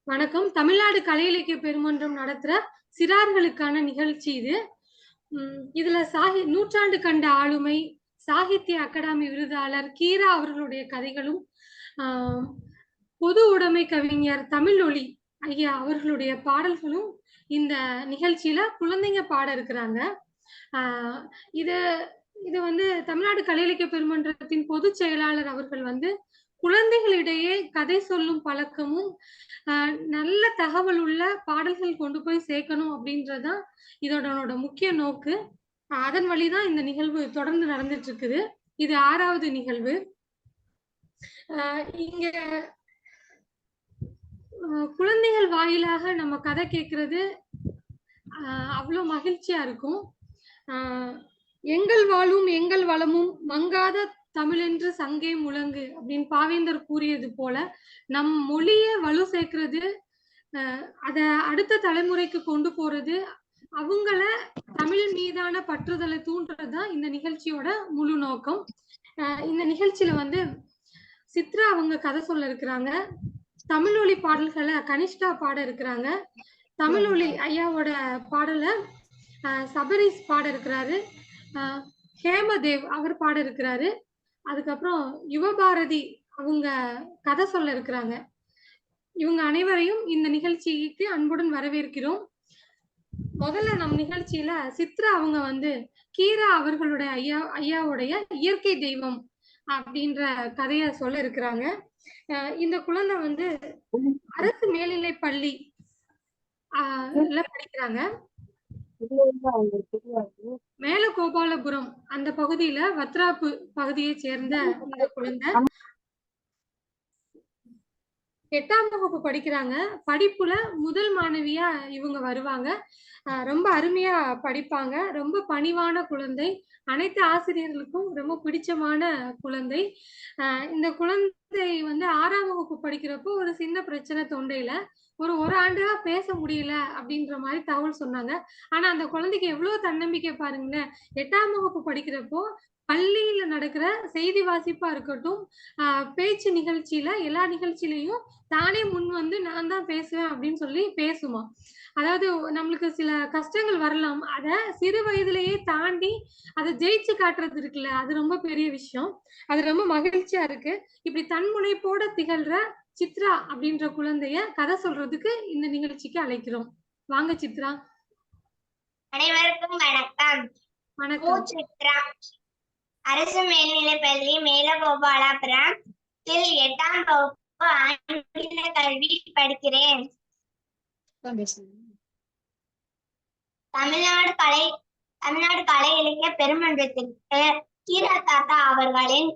வணக்கம். தமிழ்நாடு கலை இலக்கிய பெருமன்றம் நடத்துற சிறார்களுக்கான நிகழ்ச்சி இது. இதுல நூற்றாண்டு கண்ட ஆளுமை, சாகித்ய அகாடமி விருதாளர் கீரா அவர்களுடைய கதைகளும், பொது உடைமை கவிஞர் தமிழொலி ஐயா அவர்களுடைய பாடல்களும் இந்த நிகழ்ச்சியில குழந்தைங்க பாட இருக்கிறாங்க. இது இது வந்து தமிழ்நாடு கலை இலக்கிய பெருமன்றத்தின் பொதுச் செயலாளர் அவர்கள் வந்து குழந்தைகளிடையே கதை சொல்லும் பழக்கமும் நல்ல தகவல் உள்ள பாடல்கள் கொண்டு போய் சேர்க்கணும் அப்படின்றதுதான் இதோட முக்கிய நோக்கு. அதன் வழிதான் இந்த நிகழ்வு தொடர்ந்து நடந்துட்டு இருக்குது. இது 6வது நிகழ்வு. இங்க குழந்தைகள் வாயிலாக நம்ம கதை கேட்கறது அவ்வளவு மகிழ்ச்சியா இருக்கும். எங்கள் வாழும் எங்கள் வளமும் மங்காத தமிழென்று சங்கே முழங்கு அப்படின்னு பாவேந்தர் கூறியது போல நம் மொழிய வலு சேர்க்கிறது, அத அடுத்த தலைமுறைக்கு கொண்டு போறது, அவங்கள தமிழ் மீதான பற்றுதலை தூண்டுறதுதான் இந்த நிகழ்ச்சியோட முழு நோக்கம். இந்த நிகழ்ச்சியில வந்து சித்ரா அவங்க கதை சொல்ல இருக்கிறாங்க. தமிழொலி பாடல்களை கனிஷ்கா பாட இருக்கிறாங்க. தமிழொலி ஐயாவோட பாடலை சபரிஸ் பாட இருக்கிறாரு. ஹேமதேவ் அவர் பாட இருக்கிறாரு. அதுக்கப்புறம் யுவபாரதி அவங்க கதை சொல்ல இருக்கிறாங்க. இவங்க அனைவரையும் இந்த நிகழ்ச்சிக்கு அன்புடன் வரவேற்கிறோம். முதல்ல நம் நிகழ்ச்சியில சித்ரா அவங்க வந்து கீரா அவர்களுடைய ஐயாவுடைய இயற்கை தெய்வம் அப்படின்ற கதைய சொல்ல இருக்கிறாங்க. இந்த குழந்தை வந்து அரசு மேல்நிலை பள்ளி படிக்கிறாங்க. மேலகோபாலபுரம் அந்த பகுதியில வத்ராப்பு பகுதியை சேர்ந்த இந்த குழந்தை 8ஆம் வகுப்பு படிக்கிறாங்க. படிப்புல முதல் மாணவியா இவங்க வருவாங்க. ரொம்ப அருமையா படிப்பாங்க. ரொம்ப பணிவான குழந்தை. அனைத்து ஆசிரியர்களுக்கும் ரொம்ப பிடிச்சமான குழந்தை. இந்த குழந்தை வந்து 6ஆம் வகுப்பு படிக்கிறப்போ ஒரு சின்ன பிரச்சனை தொண்டையில. ஒரு ஆண்டா பேச முடியல அப்படின்ற மாதிரி தகவல் சொன்னாங்க. ஆனா அந்த குழந்தைக்கு எவ்வளவு தன்னம்பிக்கை பாருங்களேன். 8ஆம் வகுப்பு படிக்கிறப்போ பள்ளியில நடக்கிற செய்தி வாசிப்பா இருக்கட்டும், பேச்சு நிகழ்ச்சியில எல்லா நிகழ்ச்சியிலையும் தானே முன் வந்து நான் தான் பேசுவேன் அப்படின்னு சொல்லி பேசுமா. அதாவது நம்மளுக்கு சில கஷ்டங்கள் வரலாம், அத சிறு வயதிலேயே தாண்டி அதை ஜெயிச்சு காட்டுறது இருக்குல்ல, அது ரொம்ப பெரிய விஷயம். அது ரொம்ப மகிழ்ச்சியா இருக்கு. இப்படி தன்முனைப்போட திகழ்ற சித்ரா அப்படின்ற குழந்தைய கதை சொல்றதுக்கு இந்த நிகழ்ச்சிக்கு அழைக்கிறோம். வாங்க சித்ரா. அனைவருக்கும் வணக்கம். வணக்கம். சித்ரா, அரசு மேல்நிலைப்பள்ளி மேலகோபாலாபுரத்தில் 8ஆம் வகுப்பு ஆங்கில கல்வி படிக்கிறேன். தமிழ்நாடு கலை இலக்கிய பெருமன்றத்திற்கு கீரா தாத்தா அவர்களின்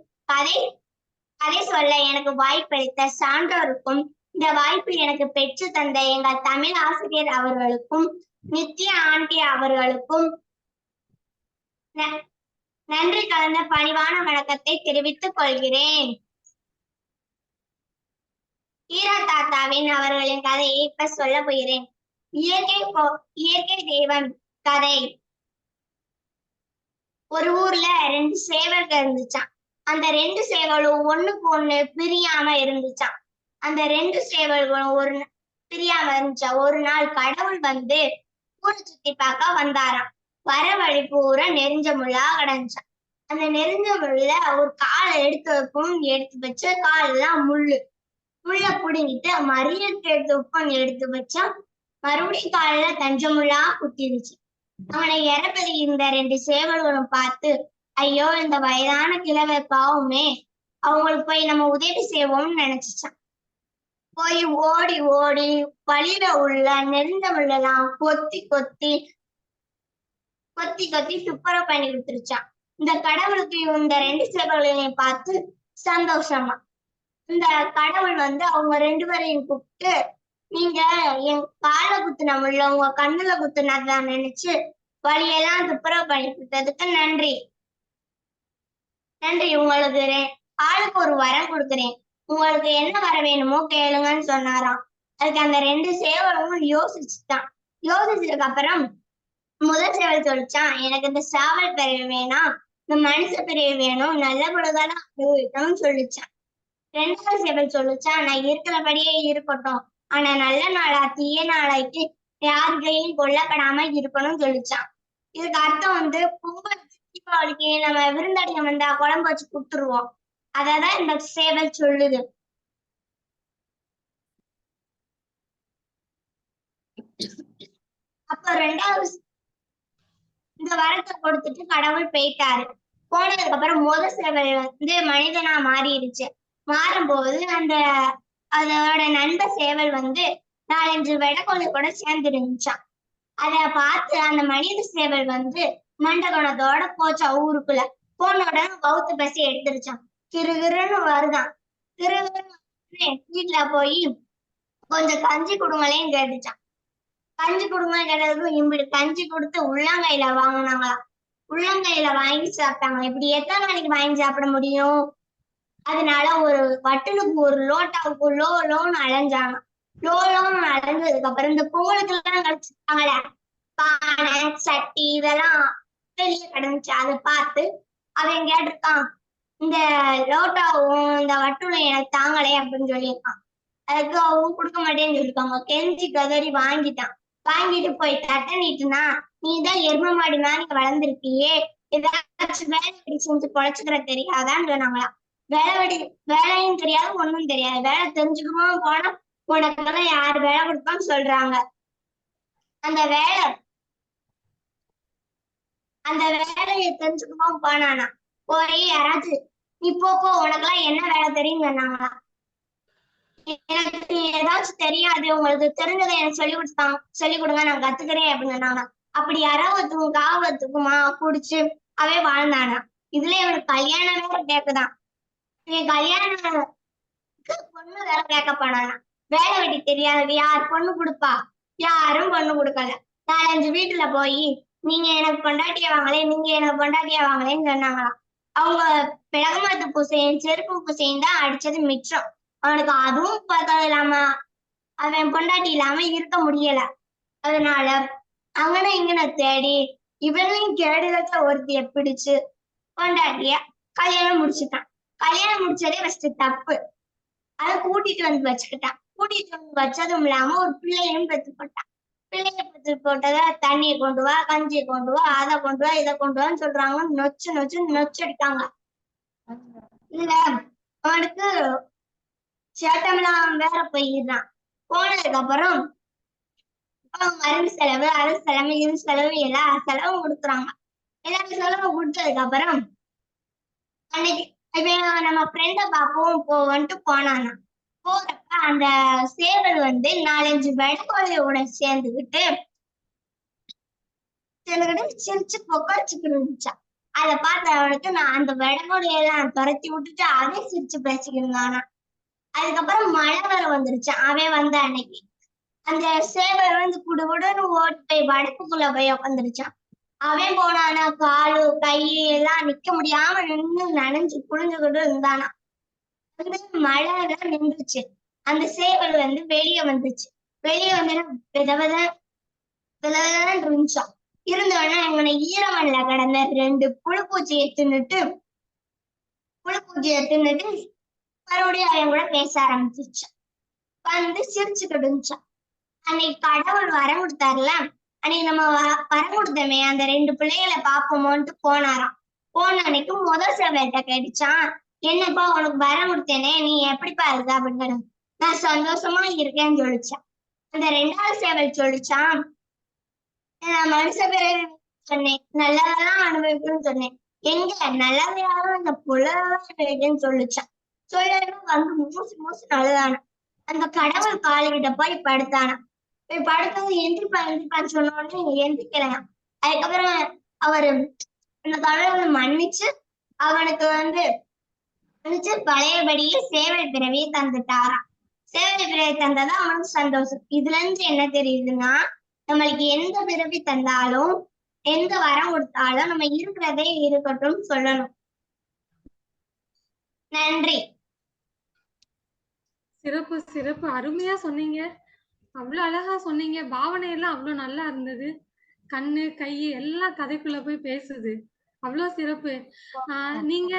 கதை சொல்ல எனக்கு வாய்ப்பளித்த சான்றோருக்கும், இந்த வாய்ப்பு எனக்கு பெற்று தந்த எங்கள் தமிழ் ஆசிரியர் அவர்களுக்கும், நித்யா ஆண்டி அவர்களுக்கும் நன்றி கலந்த பணிவான வணக்கத்தை தெரிவித்துக் கொள்கிறேன். கீரா தாத்தாவின் அவர்களின் கதையை இப்ப சொல்ல போகிறேன். இயற்கை தெய்வம் கதை. ஒரு ஊர்ல 2 சேவல்கள் இருந்துச்சான். அந்த 2 சேவலும் ஒண்ணுக்கு ஒண்ணு பிரியாம இருந்துச்சான். அந்த 2 சேவல்களும் பிரியாம இருந்துச்சா. ஒரு நாள் கடவுள் வந்து ஊரை சுத்தி பார்க்க வந்தாராம். வர வழி பூரா நெருஞ்ச முள்ளா கிடந்துச்சான். அந்த நெருஞ்ச முள்ள ஒரு காலை எடுத்து வச்ச கால் எல்லாம் முள்ள புடுங்கிட்டு மறியலுக்கு எடுத்து வச்சா மறுபடியும் காலில தஞ்ச முள்ளா குத்திருச்சு. அவனை இறப்பதி இந்த 2 சேவல்களும் பார்த்து, ஐயோ இந்த வயதான கிழவை பாவமே, அவங்களுக்கு போய் நம்ம உதவி செய்வோம்னு நினைச்சுச்சான். போய் ஓடி ஓடி வழியில உள்ள நெருந்த முள்ளெல்லாம் கொத்தி துப்புரவு பண்ணி கொடுத்துருச்சான். இந்த கடவுளுக்கு இந்த 2 சேவல்களையும் பார்த்து சந்தோஷமா இந்த கடவுள் வந்து அவங்க 2 பேரையும் கூப்பிட்டு, நீங்க என் கால குத்துன முள்ள உங்க கண்ணுல குத்துனதான் நினைச்சு வழியெல்லாம் துப்புரவு பண்ணி கொடுத்ததுக்கு நன்றி. உங்களுக்கு ஆளுக்கு ஒரு வரம் கொடுக்குறேன். உங்களுக்கு என்ன வர வேணுமோ கேளுங்கன்னு சொன்னாராம். அதுக்கு அந்த 2 சேவலும் யோசிச்சதுக்கு அப்புறம் முதல் சேவல் சொல்லிச்சான், எனக்கு இந்த சாவல் பிறவி வேணாம், இந்த மனுஷ பிறவி வேணும், நல்ல பொழுதெல்லாம் அனுபவிக்கணும்னு சொல்லிச்சான். 2வது சேவல் சொல்லிச்சான், நான் இருக்கிறபடியே இருக்கட்டும், ஆனா நல்ல நாளா தீய நாளாய்க்கு யார் கையிலும் கொல்லப்படாம இருக்கணும்னு சொல்லிச்சான். இதுக்கு அர்த்தம் வந்து பொங்கல் தீபாவளிக்கு நம்ம விருந்தாளிங்க வந்தா குழம்பு வச்சு கொடுத்துருவோம். அததான் இந்த சேவல் சொல்லுது. அப்ப 2வது இந்த வரத்தை கொடுத்துட்டு கடவுள் போயிட்டாரு. போனதுக்கு அப்புறம் முதல் சேவல் வந்து மனிதனா மாறிடுச்சு. மாறும்போது அதோட நண்பர் சேவல் வந்து 4-5 வெடக்கோழி கூட சேர்ந்து இருந்துச்சான். அத பார்த்து அந்த மனித சேவல் வந்து மண்டகணத்தோட போச்சான் ஊருக்குள்ள. போன உடனே பௌத்த பசி எடுத்துருச்சான். கிறுகிறுன்னு வருதான். கிறுகிறுன்னு வீட்டுல போய் கொஞ்சம் கஞ்சி கொடுங்களேன்னு கேட்டுச்சான். கஞ்சி கொடுங்க கேட்டதுக்கு இப்படி கஞ்சி கொடுத்து உள்ளங்கையில வாங்கினாங்களாம். உள்ளங்கையில வாங்கி சாப்பிட்டாங்க. இப்படி எத்தனை நாளைக்கு வாங்கி சாப்பிட முடியும்? அதனால ஒரு வட்டலுக்கு ஒரு லோட்டாவுக்கு லோன்னு அலைஞ்சாங்க. லோன்னு அலைஞ்சதுக்கு அப்புறம் இந்த பொங்கலுக்கு எல்லாம் கழிச்சிருக்காங்களே பானை சட்டி இதெல்லாம் வெளியே கிடந்துச்சு. அதை பார்த்து அவன் கேட்டிருக்கான், இந்த லோட்டாவும் இந்த வட்டுலும் எனக்கு தாங்களே அப்படின்னு சொல்லியிருக்கான். அதுக்கு அவங்க கொடுக்க மாட்டேன்னு சொல்லிருக்காங்க. கெஞ்சி கதறி வாங்கிட்டான். வாங்கிட்டு போய் தட்டை நீட்டுனா, நீதான் எரும மாடி மாதிரி வளர்ந்துருக்கியே, ஏதாச்சும் வேலை வெடி செஞ்சு பொழைச்சுக்கிற தெரியாதான்னு சொன்னாங்களாம். வேலையும் தெரியாது ஒண்ணும் தெரியாது. வேலை தெரிஞ்சுக்குமோ போனா உனக்கெல்லாம் யாரு வேலை கொடுப்பான்னு சொல்றாங்க. அந்த வேலையை தெரிஞ்சுக்குமோ போனானா போய் யாராச்சும் நீ போ உனக்கெல்லாம் என்ன வேலை தெரியும் சொன்னாங்களாம். எனக்கு ஏதாச்சும் தெரியாது, உங்களுக்கு தெரிஞ்சதை எனக்கு சொல்லி கொடுங்க நான் கத்துக்கிறேன் அப்படின்னு சொன்னாங்க. அப்படி யாராவதுக்கும் காவத்துக்குமா குடிச்சு அவே வாழ்ந்தானா. இதுல இவனுக்கு கல்யாணம் வேற கேக்குதான். இவன் கல்யாணம் பொண்ணு வேற கேட்க போனானா. வேலை வெட்டி தெரியாது, யார் பொண்ணு கொடுப்பா? யாரும் பொண்ணு கொடுக்கல. 4-5 வீட்டுல போய் நீங்க எனக்கு பொண்டாட்டிய வாங்களே, நீங்க எனக்கு பொண்டாட்டிய வாங்களேன்னு சொன்னாங்களாம். அவங்க பிளகமாத்து பூசையும் செருப்பு பூசையும் தான் அடிச்சது மிச்சம். அவனுக்கு அதுவும் பார்த்தது இல்லாம அவன் பொண்டாட்டி இல்லாம இருக்க முடியல. அதனால அங்கன இங்கன தேடி இவனையும் கேடுகட்ட ஒருத்திய பிடிச்சு பொண்டாட்டிய கல்யாணம் முடிச்சுட்டான். கல்யாணம் முடிச்சதே ஃபர்ஸ்ட் தப்பு. அதை கூட்டிட்டு வந்து வச்சுக்கிட்டான். கூட்டிட்டு வந்து வச்சதும் இல்லாம ஒரு பிள்ளையும் பெத்து போட்டான். பிள்ளைய பெத்து போட்டத தண்ணியை கொண்டு வா, கஞ்சியை கொண்டு வா, அதை கொண்டு வா, இதை கொண்டு வான்னு சொல்றாங்க. நொச்சடிக்காங்க. இதுல அவனுக்கு சேட்டமெல்லாம் வேற போயிடுறான். போனதுக்கு அப்புறம் மருந்து செலவு, அது செலவு, இது செலவு, எல்லா செலவும் கொடுக்குறாங்க. எல்லா செலவும் கொடுத்ததுக்கு அப்புறம் அன்னைக்கு நம்ம ஃப்ரெண்ட பார்ப்போம் போவன்ட்டு போனானா. போறப்ப அந்த சேவல் வந்து 4-5 வெடக்கோழியோட சேர்ந்துகிட்டு சிரிச்சு பொக்கடிச்சுக்கிட்டு இருந்துச்சான். அதை பார்த்த அவனுக்கு நான் அந்த வெடக்கோழியெல்லாம் துரத்தி விட்டுட்டு அதே சிரிச்சு பேசிக்கிட்டு இருந்தானா. அதுக்கப்புறம் மழை வர வந்துருச்சு. அவன் வந்த அன்னைக்கு அந்த சேவல் வந்து குடுகுடுன்னு ஓட்டு போய் வடக்குக்குள்ள போய் உட்காந்துருச்சான். அவன் போனானா காலு கை எல்லாம் நிக்க முடியாம நின்று நனைஞ்சு புழிஞ்சுக்கிட்டு இருந்தானா. வந்து மழை எல்லாம் நின்றுச்சு. அந்த சேவல் வந்து வெளியே வந்துச்சு. வெளியே வந்து விதவிதான் இருந்துச்சான். இருந்தவனா இவனை ஈரமண்ல கடந்த 2 புழுப்பூச்சியை தின்னுட்டு மறுபடியும் அவன் கூட பேச ஆரம்பிச்சிருச்சான். வந்து சிரிச்சுக்கிட்டு இருந்துச்சான். அன்னைக்கு கடவுள் வரம் கொடுத்தாருல, அன்னைக்கு நம்ம வரம் கொடுத்தோமே அந்த 2 பிள்ளைகளை பாப்போமோன்ட்டு போனாராம். போன அன்னைக்கு முதல் சேவல்கிட்ட கேட்டுச்சான், என்னப்பா உனக்கு வரம் கொடுத்தேனே, நீ எப்படிப்பா இருக்க அப்படின்னு. நான் சந்தோஷமா இருக்கேன்னு சொல்லிச்சான். அந்த 2வது சேவல் சொல்லிச்சான், நான் மனுஷ பிறவி சொன்னேன், நல்லதெல்லாம் அனுபவிக்கணும்னு சொன்னேன், எங்க நல்லதையாரும் அந்த புலதான் அனுபவிக்கன்னு சொல்லிச்சான். சொல்லணும் வந்து மூசி நல்லதான. அந்த கடவுள் காலுகிட்ட போய் படுத்தானா. போய் படுத்தது எந்திரிப்பான்னு சொன்ன உடனே எந்திரிக்கலாம். அதுக்கப்புறம் அவரு அந்த கடவுள் மன்னிச்சு அவனுக்கு வந்து பழையபடியே சேவல் பிறவியை தந்துட்டாராம். சேவல் பிறவி தந்ததா அவனுக்கு சந்தோஷம். இதுல இருந்து என்ன தெரியுதுன்னா, நம்மளுக்கு எந்த பிறவி தந்தாலும் எந்த வரம் கொடுத்தாலும் நம்ம இருக்கிறதே இருக்கட்டும் சொல்லணும். நன்றி. சிறப்பு சிறப்பு, அருமையா சொன்னீங்க. அவ்வளவு அழகா சொன்னீங்க. பாவனை எல்லாம் அவ்வளவு நல்லா இருந்தது. கண்ணு கை எல்லாம் கதைக்குள்ள போய் பேசுது. அவ்வளவு சிறப்பு. நீங்க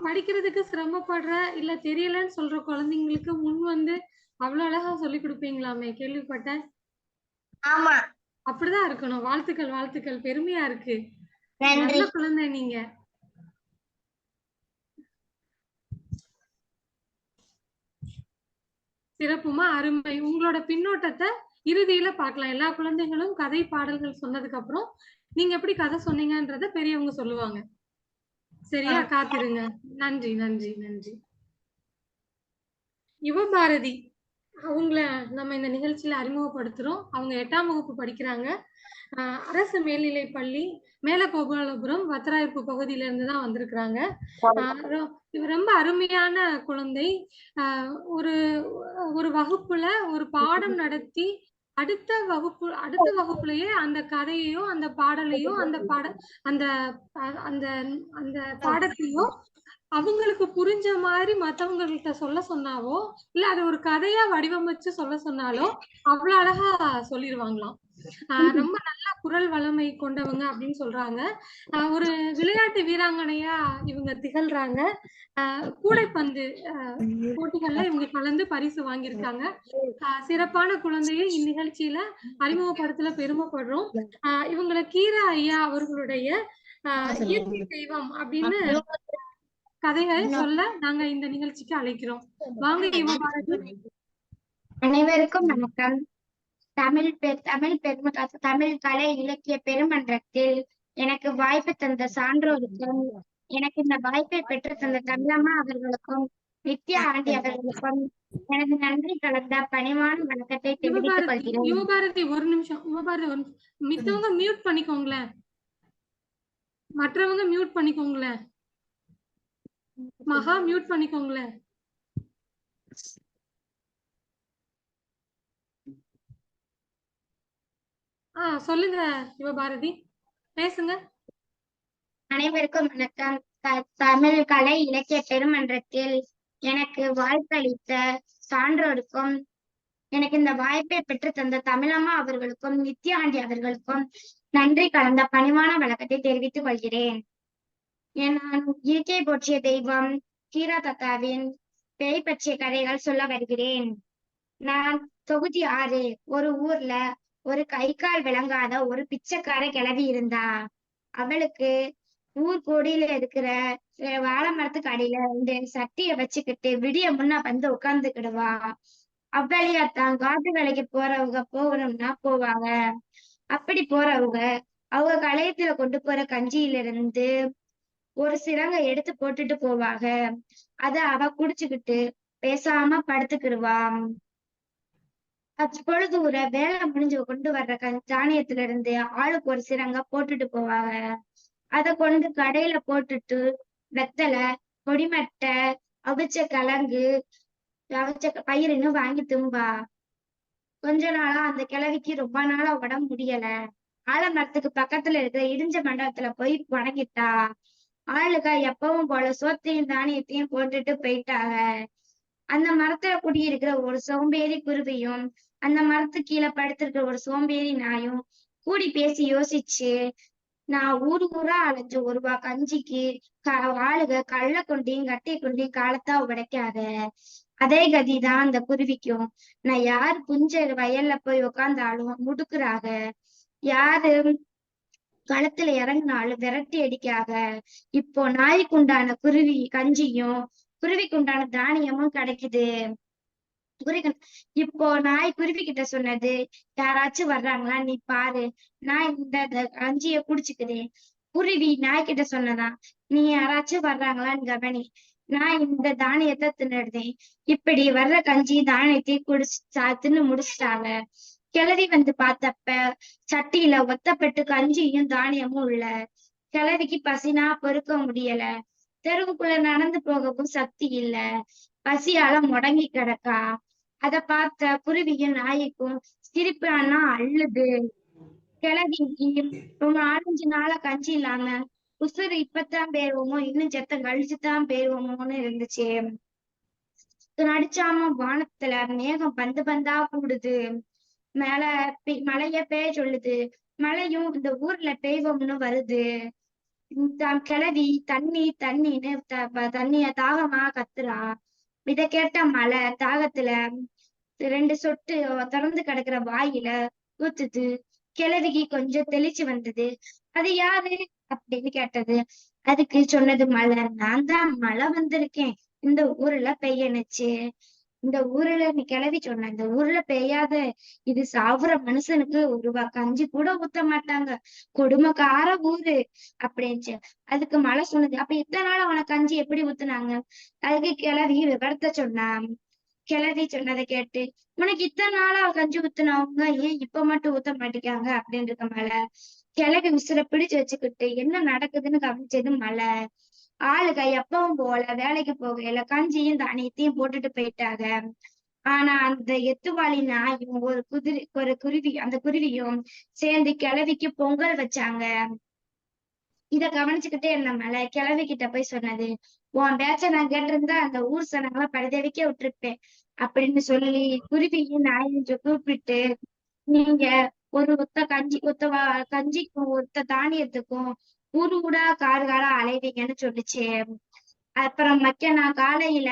படிக்கிறதுக்கு சிரமப்படுற இல்ல தெரியலன்னு சொல்ற குழந்தைங்களுக்கு முன் வந்து அவ்வளவு அழகா சொல்லி கொடுப்பீங்களாமே, கேள்விப்பட்டேன். ஆமா, அப்படிதான் இருக்கணும். வாழ்த்துக்கள், வாழ்த்துக்கள். பெருமையா இருக்கு. நன்றி. நல்ல குழந்தை நீங்க. சிறப்புமா, அருமை. உங்களோட பின்னோட்டத்தை இறுதியில பார்க்கலாம். எல்லா குழந்தைகளும் கதை பாடல்கள் சொன்னதுக்கு அப்புறம் நீங்க எப்படி கதை சொன்னீங்கன்றத பெரியவங்க சொல்லுவாங்க. சரியா? காத்திருங்க. நன்றி, நன்றி, நன்றி. யுவபாரதி அவங்கள நம்ம இந்த நிகழ்ச்சியில அறிமுகப்படுத்துறோம். அவங்க 8ஆம் வகுப்பு படிக்கிறாங்க. அரசு மேல்நிலைப் பள்ளி மேலகோபாலபுரம் வத்திராயிருப்பு பகுதியில இருந்து தான் வந்திருக்கிறாங்க. இவ ரொம்ப அருமையான குழந்தை. ஒரு ஒரு வகுப்புல ஒரு பாடம் நடத்தி அடுத்த வகுப்புலயே அந்த கதையையும் அந்த பாடலையும் அந்த அந்த அந்த பாடத்தையும் அவங்களுக்கு புரிஞ்ச மாதிரி மத்தவங்கள்ட்ட சொல்ல சொன்னாவோ, இல்ல அது ஒரு கதையா வடிவமைச்சு சொல்ல சொன்னாலோ அவ்வளவு அழகா சொல்லிருவாங்களாம். ரொம்ப நல்ல குரல் வளமை கொண்டவங்க அப்படின்னு சொல்றாங்க. ஒரு விளையாட்டு வீராங்கனையா இவங்க திகழ்றாங்க. கூடைப்பந்து போட்டிகள்ல இவங்க கலந்து பரிசு வாங்கியிருக்காங்க. சிறப்பான குழந்தையை இந்நிகழ்ச்சியில அறிமுகப்படுத்தல பெருமைப்படுறோம். இவங்களை கீரா ஐயா அவர்களுடைய இயற்கை தெய்வம் அப்படின்னு கதைகளை சொல்ல நாங்க இந்த நிகழ்ச்சிக்கு அழைக்கிறோம். வாங்க யுவபாரதி. அனைவருக்கும் வணக்கம். தமிழ் கலை இலக்கிய பெருமன்றத்தில் எனக்கு வாய்ப்பு தந்த சான்றோருக்கும், எனக்கு இந்த வாய்ப்பை பெற்று தந்த தமிழம்மா அவர்களுக்கும், நித்யா ஆண்டி அவர்களுக்கும் எனது நன்றி கலந்த பணிவான வணக்கத்தை தெரிவித்துக் கொள்கிறேன். யுவபாரதி ஒரு நிமிஷம். மித்தவங்க மியூட் பண்ணிக்கோங்களேன். மற்றவங்க மியூட் பண்ணிக்கோங்களேன். மகா மியூட் பண்ணிக்கோங்களேன். சொல்லுங்க யுவபாரதி, பேசுங்க. அனைவருக்கும் வணக்கம். தமிழ் கலை இலக்கிய பெருமன்றத்தில் எனக்கு வாய்ப்பளித்த சான்றோருக்கும், எனக்கு இந்த வாய்ப்பை பெற்று தந்த தமிழம்மா அவர்களுக்கும், நித்யா ஆண்டி அவர்களுக்கும் நன்றி கலந்த பணிவான வணக்கத்தை தெரிவித்துக் கொள்கிறேன். நான் இயற்கை போற்றிய தெய்வம் கீரா தாத்தாவின் பேய் பற்றிய கதைகள் சொல்ல வருகிறேன். நான் தொகுதி 6. ஒரு ஊர்ல ஒரு கை கால் விளங்காத ஒரு பிச்சைக்கார கிழவி இருந்தா. அவளுக்கு ஊர் கோடியில இருக்கிற வாழை மரத்துக்கு அடியில இந்த சட்டிய வச்சுக்கிட்டு விடிய முன்ன வந்து உட்கார்ந்துக்கிடுவா. அவ்வளியாத்தான் காட்டு வேலைக்கு போறவங்க போகணும்னா போவாங்க. அப்படி போறவங்க அவங்க களையத்துல கொண்டு போற கஞ்சியில இருந்து ஒரு சிரங்க எடுத்து போட்டுட்டு போவாங்க. அத அவ குடிச்சுக்கிட்டு பேசாம படுத்துக்கிடுவா. அப்பொழுது ஒரு வேலை முடிஞ்சு கொண்டு வர்ற தானியத்துல இருந்து ஆளுக்கு ஒரு சிரங்க போட்டுட்டு போவாங்க. அத கொண்டு கடையில போட்டுட்டு வெத்தலை, கொடிமட்டை, அவிச்ச கிழங்கு, அவிச்ச பயிர்னு வாங்கி தும்பா. கொஞ்ச நாளா அந்த கிழவிக்கு ரொம்ப நாளா உடம்பு முடியல. ஆலமரத்துக்கு பக்கத்துல இருக்கிற இடிஞ்ச மண்டபத்துல போய் வணங்கிட்டா. ஆளுக எப்பவும் போல சோத்தையும் தானியத்தையும் போட்டுட்டு போயிட்டாங்க. அந்த மரத்துல குடியிருக்கிற ஒரு சோம்பேறி குருவியும் அந்த மரத்துக்கு கீழே படுத்திருக்கிற ஒரு சோம்பேறி நாயும் கூடி பேசி யோசிச்சு, நான் ஊரா அலைஞ்சு 1 ரூபா கஞ்சிக்கு ஆளுக கள்ள கொண்டியும் கட்டை கொண்டியும் காலத்தா உடைக்காத. அதே கதிதான் அந்த குருவிக்கும். நான் யாரு புஞ்ச வயல்ல போய் உக்காந்தாலும் முடுக்குறாக, யாரு களத்துல இறங்கினாலும் விரட்டி அடிக்காக. இப்போ நாய்க்குண்டான குருவி கஞ்சியும் குருவிக்குண்டான தானியமும் கிடைக்குது. இப்போ நாய் குருவி கிட்ட சொன்னது, யாராச்சும் வர்றாங்களா நீ பாரு, நான் இந்த கஞ்சிய குடிச்சுக்கிறேன். குருவி நாய் கிட்ட சொன்னதான், நீ யாராச்சும் வர்றாங்களான்னு கவனி, நான் இந்த தானியத்தை தின்னுடுதேன். இப்படி வர்ற கஞ்சி தானியத்தையும் தின்னு முடிச்சிட்டாங்க. கிழவி வந்து பார்த்தப்ப சட்டியில ஒத்தப்பட்டு கஞ்சியும் தானியமும் உள்ள. கிழவிக்கு பசினா பொறுக்க முடியல. தெருவுக்குள்ள நடந்து போகவும் சக்தி இல்ல. பசியால முடங்கி கிடக்கா. அத பார்த்த குருவியும் நாய்க்கும் சிரிப்பு ஆனா அள்ளுது. கிழவிக்கு ரொம்ப 4-5 நாளா கஞ்சி இல்லாம உசுறு இப்பத்தான் பேருவோமோ, இன்னும் செத்தம் கழிச்சுதான் பேருவோமோன்னு இருந்துச்சு. நடிச்சாம வானத்துல மேகம் பந்து பந்தா கூடுது. மேல மழைய பெய்ய சொல்லுது. மழையும் இந்த ஊர்ல பெய்வோம்னு வருது. கிழவி தண்ணி தண்ணின்னு தண்ணிய தாகமா கத்துறா. இத கேட்ட மழை தாகத்துல 2 சொட்டு திறந்து கிடக்குற வாயில ஊத்துது. கிழவிக்கு கொஞ்சம் தெளிச்சு வந்தது. அது யாரு அப்படின்னு கேட்டது. அதுக்கு சொன்னது மழை. நான் தான் மழை வந்திருக்கேன், இந்த ஊர்ல பெய்யனுச்சு. இந்த ஊர்ல நீ கிளவி சொன்ன, இந்த ஊர்ல பெய்யாத, இது சாவுற மனுஷனுக்கு 1 ரூபா கஞ்சி கூட ஊத்த மாட்டாங்க, கொடுமைக்கார ஊரு அப்படின்னுச்சு. அதுக்கு மழை சொன்னது, அப்ப இத்தனை நாள் அவன கஞ்சி எப்படி ஊத்துனாங்க? அதுக்கு கிளவி விவரத்தை சொன்னா. கிளவி சொன்னதை கேட்டு, உனக்கு இத்தனை நாளா கஞ்சி ஊத்துனவங்க ஏன் இப்ப மட்டும் ஊத்த மாட்டேங்காங்க அப்படின்னு இருக்க மழை. கிளவி உசுர பிடிச்சு வச்சுக்கிட்டு என்ன நடக்குதுன்னு கவனிச்சது மழை. ஆளுக எப்பவும் போல வேலைக்கு போகையில கஞ்சியும் தானியத்தையும் போட்டுட்டு போயிட்டாங்க. ஆனா அந்த எத்துவாளி நாயும் ஒரு குருவி, அந்த குருவியும் சேர்ந்து கிழவிக்கு பொங்கல் வச்சாங்க. இத கவனிச்சுக்கிட்டே இருந்த மலை கிழவி கிட்ட போய் சொன்னது, உன் பேச்ச நான் கேட்டிருந்தா அந்த ஊர் சனங்களை பரிதவிக்க விட்டுருப்பேன் அப்படின்னு சொல்லி குருவியும் நாயும் கூப்பிட்டு, நீங்க ஒரு கஞ்சிக்கும் ஒத்த தானியத்துக்கும் ஊரு ஊடா காடு காடா அலைவீங்கன்னு சொல்லிச்சு. அப்புறம் நான் காலையில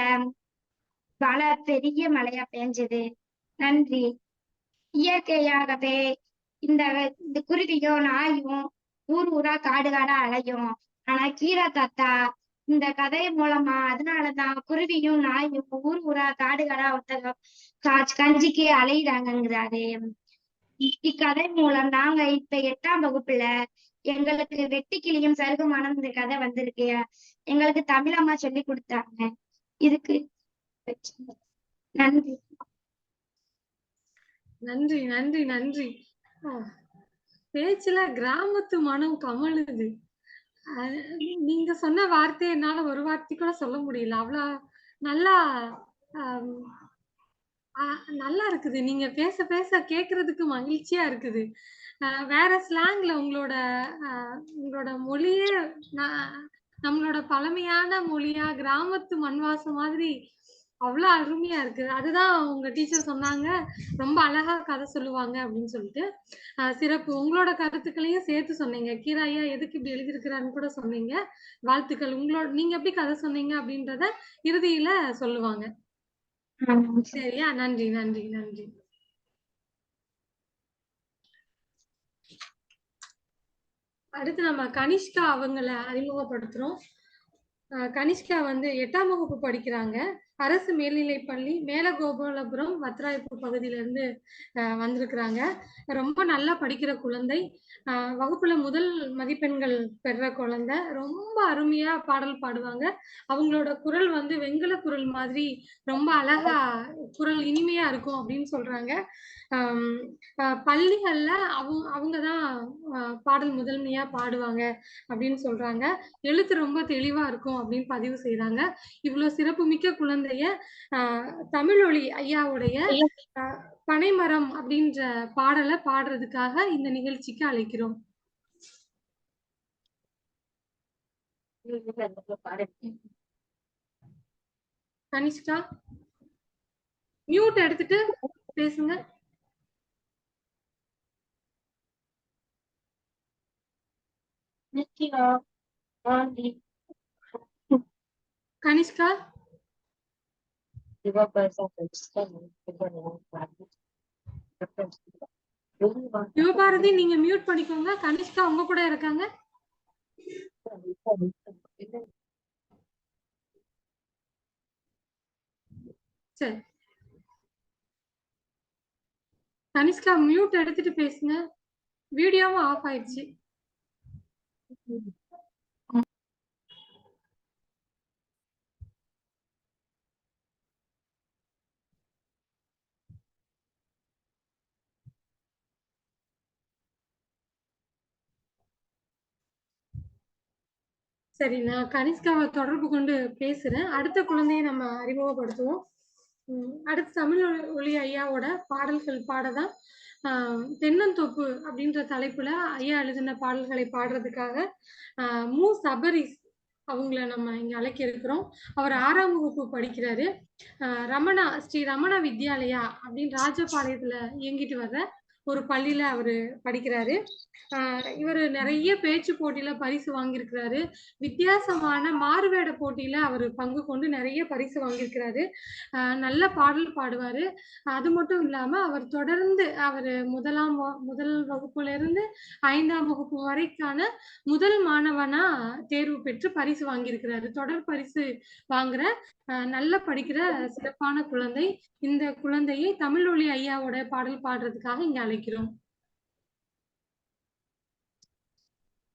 பல பெரிய மழையா பெஞ்சது. நன்றி. இயற்கையாகவே இந்த இந்த குருவியும் நாயும் ஊர் ஊரா காடு காடா அலையும். ஆனா கீரா தாத்தா இந்த கதை மூலமா அதனாலதான் குருவியும் நாயும் ஊர் ஊரா காடு காடா ஒருத்தக கஞ்சிக்கு அலையிறாங்கிறாரு. இக்கதை மூலம் நாங்க இப்ப 8ஆம் வகுப்புல எங்களுக்கு வெட்டுக்கிளியும் சருகுமானம் இந்த கதை வந்திருக்கு. எங்களுக்கு தமிழம்மா சொல்லி கொடுத்தாங்க. இதுக்கு நன்றி. நன்றி நன்றி நன்றி. பேச்சுல கிராமத்து மனம் கமழுது. நீங்க சொன்ன வார்த்தை என்னால ஒரு வார்த்தை கூட சொல்ல முடியல. அவ்வளவு நல்லா நல்லா இருக்குது. நீங்க பேச பேச கேக்குறதுக்கு மகிழ்ச்சியா இருக்குது. வேற ஸ்லாங்ல உங்களோட மொழியே நம்மளோட பழமையான மொழியா கிராமத்து மண்வாசம் மாதிரி அவ்வளவு அருமையா இருக்கு. அதுதான் உங்க டீச்சர் சொன்னாங்க, ரொம்ப அழகா கதை சொல்லுவாங்க அப்படின்னு சொல்லிட்டு. சிறப்பு. உங்களோட கருத்துக்களையும் சேர்த்து சொன்னீங்க. கீராயா எதுக்கு இப்படி எழுதியிருக்கிறான்னு கூட சொன்னீங்க. வாழ்த்துக்கள். நீங்க எப்படி கதை சொன்னீங்க அப்படின்றத இறுதியில சொல்லுவாங்க. சரியா? நன்றி நன்றி நன்றி. அடுத்து நம்ம கனிஷ்கா அவங்கள அறிமுகப்படுத்துறோம். கனிஷ்கா 8ஆம் வகுப்பு படிக்கிறாங்க. அரசு மேல்நிலைப்பள்ளி மேலகோபாலபுரம் வத்ராயப்பூர் பகுதியில இருந்து வந்திருக்கிறாங்க. ரொம்ப நல்லா படிக்கிற குழந்தை. வகுப்புல முதல் மதிப்பெண்கள் பெற குழந்தை. ரொம்ப அருமையா பாடல் பாடுவாங்க. அவங்களோட குரல் வெண்கல குரல் மாதிரி ரொம்ப அழகா குரல் இனிமையா இருக்கும் அப்படின்னு சொல்றாங்க. பள்ளிகள்ல அவங்கதான் பாடல் முதன்மையா பாடுவாங்க அப்படின்னு சொல்றாங்க. எழுத்து ரொம்ப தெளிவா இருக்கும் அப்படின்னு பதிவு செய்யறாங்க. இவ்வளவு சிறப்புமிக்க குழந்தைய தமிழொலி ஐயாவுடைய பனைமரம் அப்படின்ற பாடலை பாடுறதுக்காக இந்த நிகழ்ச்சிக்கு அழைக்கிறோம். கனிஷ்கா மியூட் எடுத்துட்டு பேசுங்க. கனிஷ்கா சிவபாரதி நீங்க மியூட் பண்ணிக்கோங்க. கனிஷ்கா உங்க கூட இருக்காங்க. சரி, கனிஷ்கா மியூட் எடுத்துட்டு பேசுங்க. வீடியோவும் ஆஃப் ஆயிடுச்சு. சரி, நான் கனிஷ்காவை தொடர்பு கொண்டு பேசுறேன். அடுத்த குழந்தையை நம்ம அறிமுகப்படுத்துவோம். அடுத்து தமிழ் ஒளி ஐயாவோட பாடல்கள் பாடதான் தென்னந்தோப்பு அப்படின்ற தலைப்புல ஐயா எழுதின பாடல்களை பாடுறதுக்காக மு சபரிஸ் அவங்கள நம்ம இங்க அழைக்க இருக்கிறோம். அவர் 6ஆம் வகுப்பு படிக்கிறாரு. ஸ்ரீ ரமணா வித்யாலயா அப்படின்னு ராஜபாளையத்துல இயங்கிட்டு வர்ற ஒரு பள்ளியில அவரு படிக்கிறாரு. இவரு நிறைய பேச்சு போட்டியில பரிசு வாங்கியிருக்கிறாரு. வித்தியாசமான மாறுவேட போட்டியில அவரு பங்கு கொண்டு நிறைய பரிசு வாங்கியிருக்கிறாரு. நல்ல பாடல் பாடுவாரு. அது மட்டும் இல்லாம அவர் தொடர்ந்து முதல் வகுப்புல இருந்து 5ஆம் வகுப்பு வரைக்கான முதல் மாணவனா தேர்வு பெற்று பரிசு வாங்கியிருக்கிறாரு. தொடர் பரிசு வாங்குற நல்ல படிக்கிற சிறப்பான குழந்தை. இந்த குழந்தையை தமிழொலி ஐயாவோட பாடல் பாடுறதுக்காக இங்க அழைக்கிறோம்.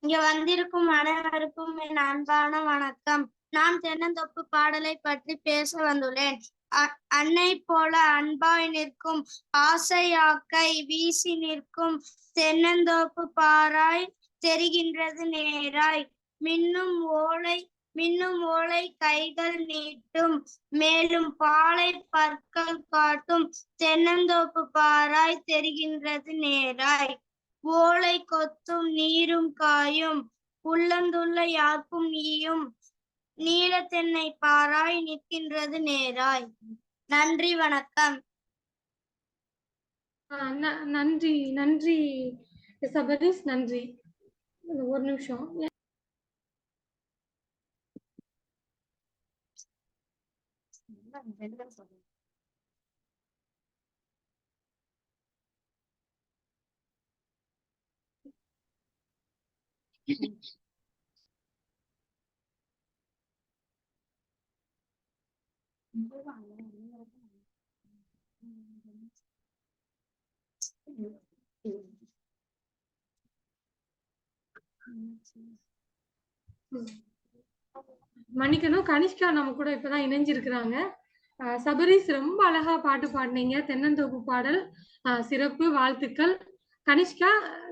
இங்க வந்திருக்கும் அனைவருக்கும் என் அன்பான வணக்கம். நான் தென்னந்தோப்பு பாடலை பற்றி பேச வந்துள்ளேன். அன்னை போல அன்பாய் நிற்கும் ஆசையாக்கை வீசி நிற்கும் தென்னந்தோப்பு பாராய் தெரிகின்றது நேராய் மின்னும் ஓலை கைகள் நீட்டும் மேலும் பாலை பற்கள் காட்டும் தென்னந்தோப்பு பாராய் தெரிகின்றது நேராய் ஓலை கொத்தும் நீரும் காயும் உள்ளந்துள்ள யாருக்கும் ஈயும் நீல தென்னை பாராய் நிற்கின்றது நேராய். நன்றி, வணக்கம். நன்றி நன்றி சபரிஸ், நன்றி. ஒரு நிமிஷம். மன்னிக்கணும், கனிஷ்கா நம்ம கூட இப்பதான் இணைஞ்சிருக்கிறாங்க. சபரிஸ், ரொம்ப அழகா பாட்டு பாடினீங்க. தென்னந்தோப்பு பாடல் சிறப்பு, வாழ்த்துக்கள். கனிஷ்கா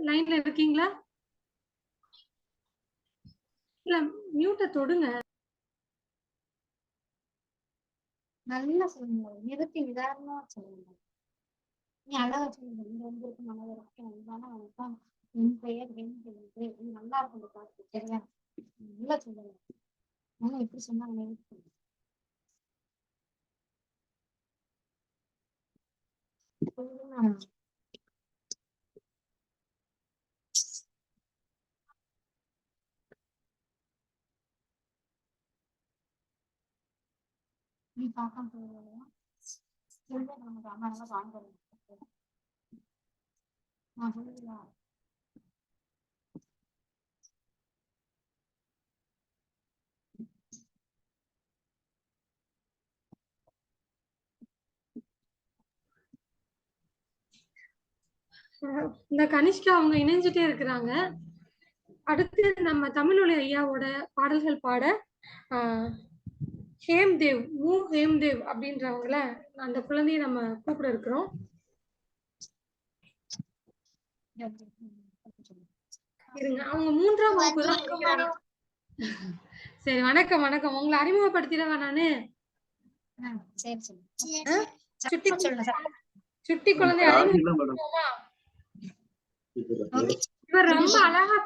லைன்ல இருக்கீங்களா? இல்ல, மியூட்ட தொடுங்க. நல்லா சொல்லுங்க, நிறுத்தி நிதானமா சொல்லுங்க. நீ அழகா சொல்லுங்க. என் பெயர் நல்லா இருக்கும் பாட்டு. சரியா? நல்லா சொல்லுங்க. எப்படி சொன்னாங்க? நீ பார்க்க போறியா? நமக்கு அம்மா நல்லா வாங்க. நான் சொல்லுங்களா? இந்த கனிஷ்கா அவங்க இணைஞ்சிட்டே இருக்கிறாங்க. அடுத்து நம்ம தமிழொலி ஐயாவோட பாடல்கள் பாட ஹேம்தேவ் அப்படின்றவங்கள அந்த குழந்தையை நம்ம கூப்பிட இருக்கிறோம். இருங்க, அவங்க 3ஆம் வகுப்பு தான் படிக்கிறாங்க. சரி, வணக்கம். உங்களை அறிமுகப்படுத்திடவா நானு? சுட்டி குழந்தை அறிமுகப்படுத்துவோமா? இவர் ரொம்ப அழகா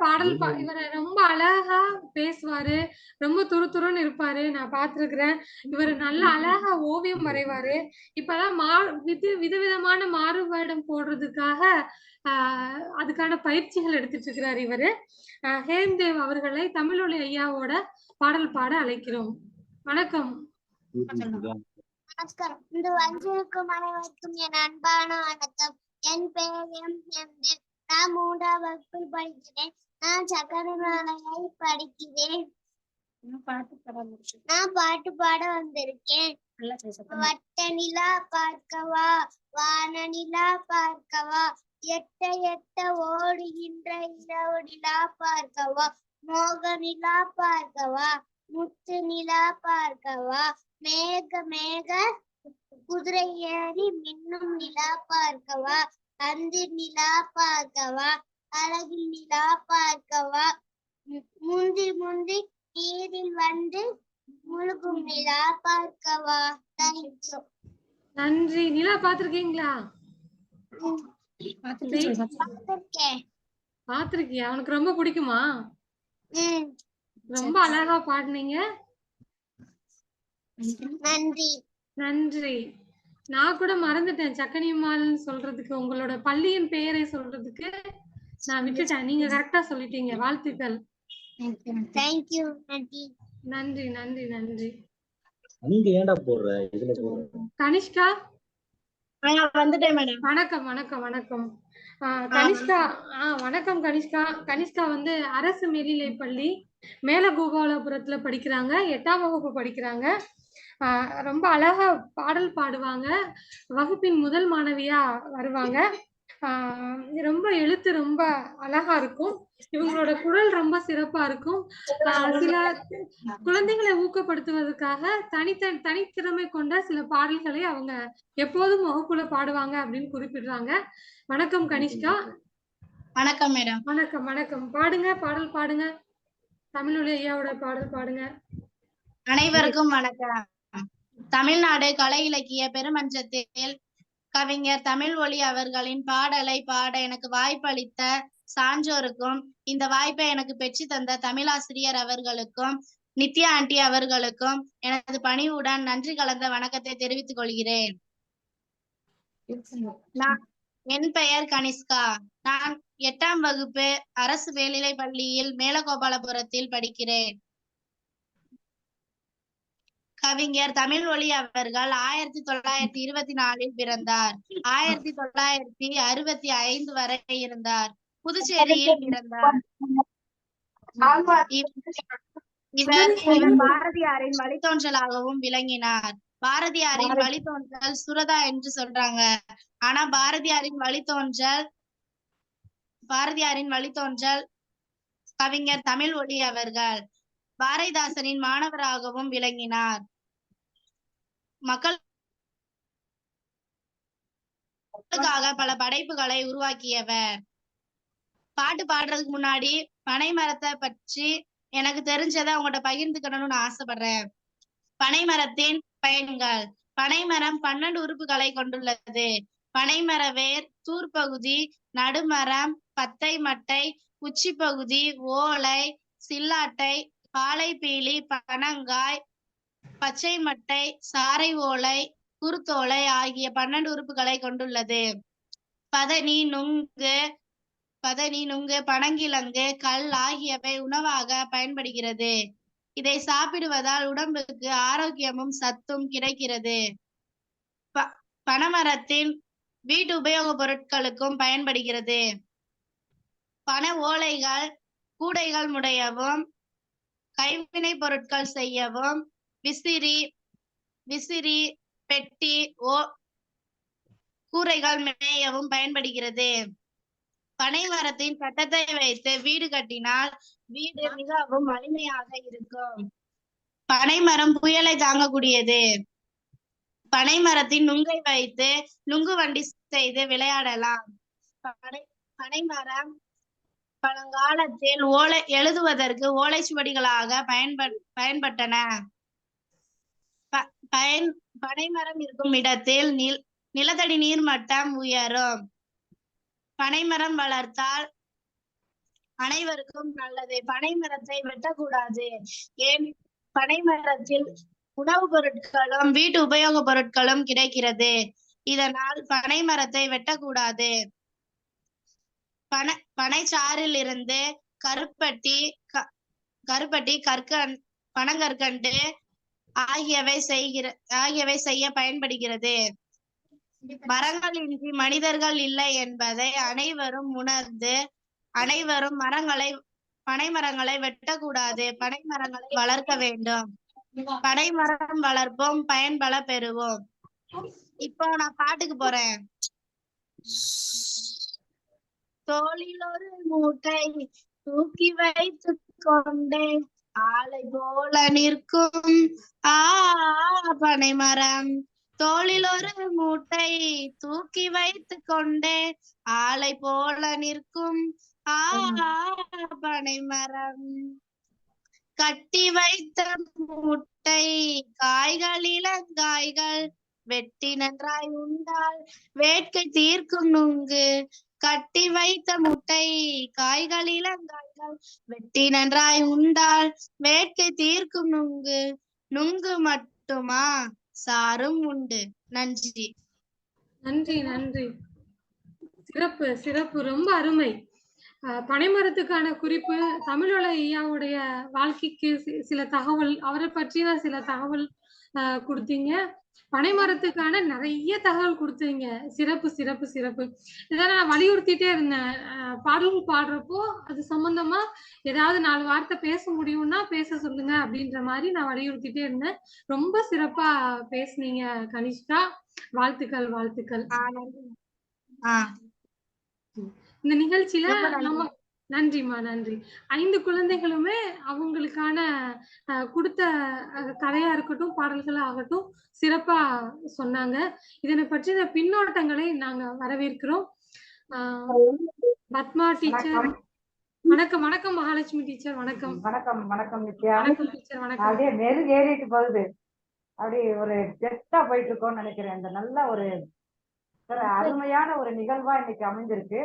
இவர் ரொம்ப அழகா பேசுவாரு, ரொம்ப துருதுருன்னு இருப்பாரு. நான் பாத்துருக்கிறேன். இவர் நல்ல அழகா ஓவியம் வரைவாரு. இப்பதான் விதவிதமான மாறுவேடம் போடுறதுக்காக அதுக்கான பயிற்சிகள் எடுத்துட்டு இருக்கிறார் இவரு. ஹேம்தேவ் அவர்களை தமிழொலி ஐயாவோட பாடல் பாட அழைக்கிறோம். வணக்கம். நமஸ்காரம். இந்த வந்திருக்கும் அனைவருக்கும் என் அன்பான வணக்கம். என் பெயர் ஹேம்தேவ். நான் 3ஆம் வகுப்பில் படிக்கிறேன். நான் சக்கரநாளையை படிக்கிறேன். நான் பாட்டு பாட வந்திருக்கேன். வட்ட நிலா பார்க்கவா, வான நிலா பார்க்கவா, எட்ட எட்ட ஓடுகின்ற இரவு நிலா பார்க்கவா, மோக நிலா பார்க்கவா, முத்து நிலா பார்க்கவா, மேக மேக குதிரை ஏறி மின்னும் நிலா பார்க்கவா, அந்தி நிலா பார்க்கவா, அழகில் நிலா பார்க்கவா, முந்தி முந்தி நீரில் வந்து முழுகும் நிலா பார்க்கவா. தேங்க்யூ. நன்றி. நிலா பாத்திருக்கீங்களா? பாத்திருக்கியா? உனக்கு ரொம்ப பிடிக்குமா? ரொம்ப அழகா பாடுனீங்க. நன்றி. நன்றி. நான் கூட மறந்துட்டேன் சக்கனியம்மாள்னு சொல்றதுக்கு. உங்களோட பள்ளியின் பெயரை சொல்றதுக்கு நான் விட்டுட்டேன். நீங்க கரெக்டா சொல்லிட்டீங்க. வாழ்த்துக்கள். தேங்க்யூ. நன்றி நன்றி நன்றி. அங்க ஏன்டா போடுற இதுல போடுற? கனிஷ்கா வந்துட்டேன் மேடம். வணக்கம் வணக்கம் வணக்கம். கனிஷ்கா வணக்கம் கனிஷ்கா. கனிஷ்கா வந்து அரசு மேல்நிலைப் பள்ளி மேலகோபாலபுரத்துல படிக்கிறாங்க. 8ஆம் வகுப்பு படிக்கிறாங்க. ரொம்ப அழகா பாடல் பாடுவாங்க. வகுப்பின் முதல் மாணவியா வருவாங்க. ரொம்ப எழுத்து ரொம்ப அழகா இருக்கும். இவங்களோட குரல் ரொம்ப சிறப்பா இருக்கும். சில குழந்தைகளை ஊக்கப்படுத்துவதற்காக தனித்திறமை கொண்ட சில பாடல்களை அவங்க எப்போதும் வகுப்புல பாடுவாங்க அப்படின்னு குறிப்பிடுறாங்க. வணக்கம் கனிஷ்கா. வணக்கம் மேடம். வணக்கம் வணக்கம். பாடுங்க, பாடல் பாடுங்க. தமிழொலி ஐயாவோட பாடல் பாடுங்க. அனைவருக்கும் வணக்கம். தமிழ்நாடு கலை இலக்கிய பெருமன்றத்தில் கவிஞர் தமிழ்ஒலி அவர்களின் பாடலை பாட எனக்கு வாய்ப்பளித்த சான்றோருக்கும், இந்த வாய்ப்பை எனக்கு பெற்று தந்த தமிழாசிரியர் அவர்களுக்கும், நித்யா ஆண்டி அவர்களுக்கும் எனது பணிவுடன் நன்றி கலந்த வணக்கத்தை தெரிவித்துக் கொள்கிறேன். என் பெயர் கனிஷ்கா. நான் 8ஆம் வகுப்பு அரசு மேல்நிலைப் பள்ளியில் மேலகோபாலபுரத்தில் படிக்கிறேன். கவிஞர் தமிழ்ஒலி அவர்கள் 1924 பிறந்தார். 1965 வரை இருந்தார். புதுச்சேரியில் பிறந்தார். இவர் பாரதியாரின் வழித்தோன்றலாகவும் விளங்கினார். பாரதியாரின் வழித்தோன்றல் சுரதா என்று சொல்றாங்க. ஆனா பாரதியாரின் வழித்தோன்றல் கவிஞர் தமிழ்ஒலி அவர்கள். பாரதிதாசனின் மாணவராகவும் விளங்கினார். மக்களுக்காக பல படைப்புகளை உருவாக்கியவர். பாட்டு பாடுறதுக்கு முன்னாடி பனை மரத்தை பற்றி எனக்கு தெரிஞ்சதை அவங்கள்ட்ட பகிர்ந்துக்கணும்னு நான் ஆசைப்படுறேன். பனைமரத்தின் பயன்கள். பனைமரம் 12 உறுப்புகளை கொண்டுள்ளது. பனைமர வேர், தூர்பகுதி, நடுமரம், பத்தை மட்டை, உச்சி பகுதி, ஓலை, சில்லாட்டை, பாலைப்பீலி, பனங்காய், பச்சை மட்டை, சாறை ஓலை, குருத்தோலை ஆகிய 12 உறுப்புகளை கொண்டுள்ளது. பதனி, நுங்கு, பனங்கிழங்கு, கல் ஆகியவை உணவாக பயன்படுகிறது. இதை சாப்பிடுவதால் உடம்புக்கு ஆரோக்கியமும் சத்தும் கிடைக்கிறது. பனைமரத்தின் வீட்டு உபயோக பொருட்களுக்கும் பயன்படுகிறது. பனை ஓலைகள் கூடைகள் முடையவும், கைவினை பொருட்கள் செய்யவும், விசிறி, பெட்டி, கூரைகள் மேயவும் பயன்படுகிறது. பனை மரத்தின் சட்டத்தை வைத்து வீடு கட்டினால் வீடு மிகவும் வலிமையாக இருக்கும். பனைமரம் புயலை தாங்கக்கூடியது. பனைமரத்தின் நுங்கை வைத்து நுங்கு வண்டி செய்து விளையாடலாம். பனைமரம் பழங்காலத்தில் எழுதுவதற்கு ஓலைச்சுவடிகளாக பயன்பட்டன. பனைமரம் இருக்கும் இடத்தில் நிலத்தடி நீர் மட்டம் உயரும். பனைமரம் வளர்த்தால் அனைவருக்கும் நல்லது. பனைமரத்தை வெட்டக்கூடாது. ஏன்? பனைமரத்தில் உணவுப் பொருட்களும் வீட்டு உபயோக பொருட்களும் கிடைக்கிறது. இதனால் பனைமரத்தை வெட்டக்கூடாது. பனைச்சாறில் இருந்து கருப்பட்டி, பனங்கற்கண்டு ஆகியவை செய்ய பயன்படுகிறது. மரங்களின்றி மனிதர்கள் இல்லை என்பதை அனைவரும் உணர்ந்து பனைமரங்களை வெட்டக்கூடாது. பனைமரங்களை வளர்க்க வேண்டும். பனைமரம் வளர்ப்போம், பயன்பல பெறுவோம். இப்போ நான் பாட்டுக்கு போறேன். தோளில் ஒரு மூட்டை தூக்கி வைத்து கொண்டே ஆலை போல நிற்கும் பனைமரம். தோளில் ஒரு மூட்டை தூக்கி வைத்து கொண்டே ஆலை போல நிற்கும் பனைமரம். கட்டி வைத்த மூட்டை காய்கள் இளங்காய்கள் வெட்டி நன்றாய் உண்டால் வேட்கை தீர்க்கும் நுங்கு. கட்டி வைத்த முட்டை காய்கள் இளங்காய்கள் வெட்டி நன்றாய் உண்டால் வேட்கை தீர்க்கும் நுங்கு. நுங்கு மட்டுமா, சாரும் உண்டு. நன்றி. நன்றி நன்றி. சிறப்பு சிறப்பு, ரொம்ப அருமை. பனைமரத்துக்கான குறிப்பு, தமிழோலை ஐயாவுடைய வாழ்க்கைக்கு சில தகவல், அவரை பற்றின சில தகவல் கொடுத்தீங்க. பனைமரத்துக்கான நிறைய தகவல் கொடுத்தீங்க. சிறப்பு சிறப்பு சிறப்பு. இதான் நான் வலியுறுத்திட்டே இருந்தேன். பாடல்கள் பாடுறப்போ அது சம்பந்தமா ஏதாவது 4 வார்த்தை பேச முடியும்னா பேச சொல்லுங்க அப்படின்ற மாதிரி நான் வலியுறுத்திட்டே இருந்தேன். ரொம்ப சிறப்பா பேசுனீங்க கனிஷ்கா. வாழ்த்துக்கள் வாழ்த்துக்கள். இந்த நிகழ்ச்சியில நம்ம நன்றிம்மா நன்றி. 5 குழந்தைகளுமே அவங்களுக்கான கொடுத்த கதையா இருக்கட்டும், பாடல்களா ஆகட்டும், சிறப்பா சொன்னாங்க. இதனை பற்றின பின்னோட்டங்களை நாங்க வரவேற்கிறோம். பத்மா டீச்சர் வணக்கம். வணக்கம் மகாலட்சுமி டீச்சர் வணக்கம். வணக்கம் வணக்கம் நித்யா. வணக்கம் டீச்சர் வணக்கம். அப்படியே மெருகு ஏறிட்டு போகுது, அப்படியே ஒரு ஜெட்டா போயிட்டு இருக்கோம்னு நினைக்கிறேன். இந்த நல்ல ஒரு அருமையான ஒரு நிகழ்வா இன்னைக்கு அமைஞ்சிருக்கு.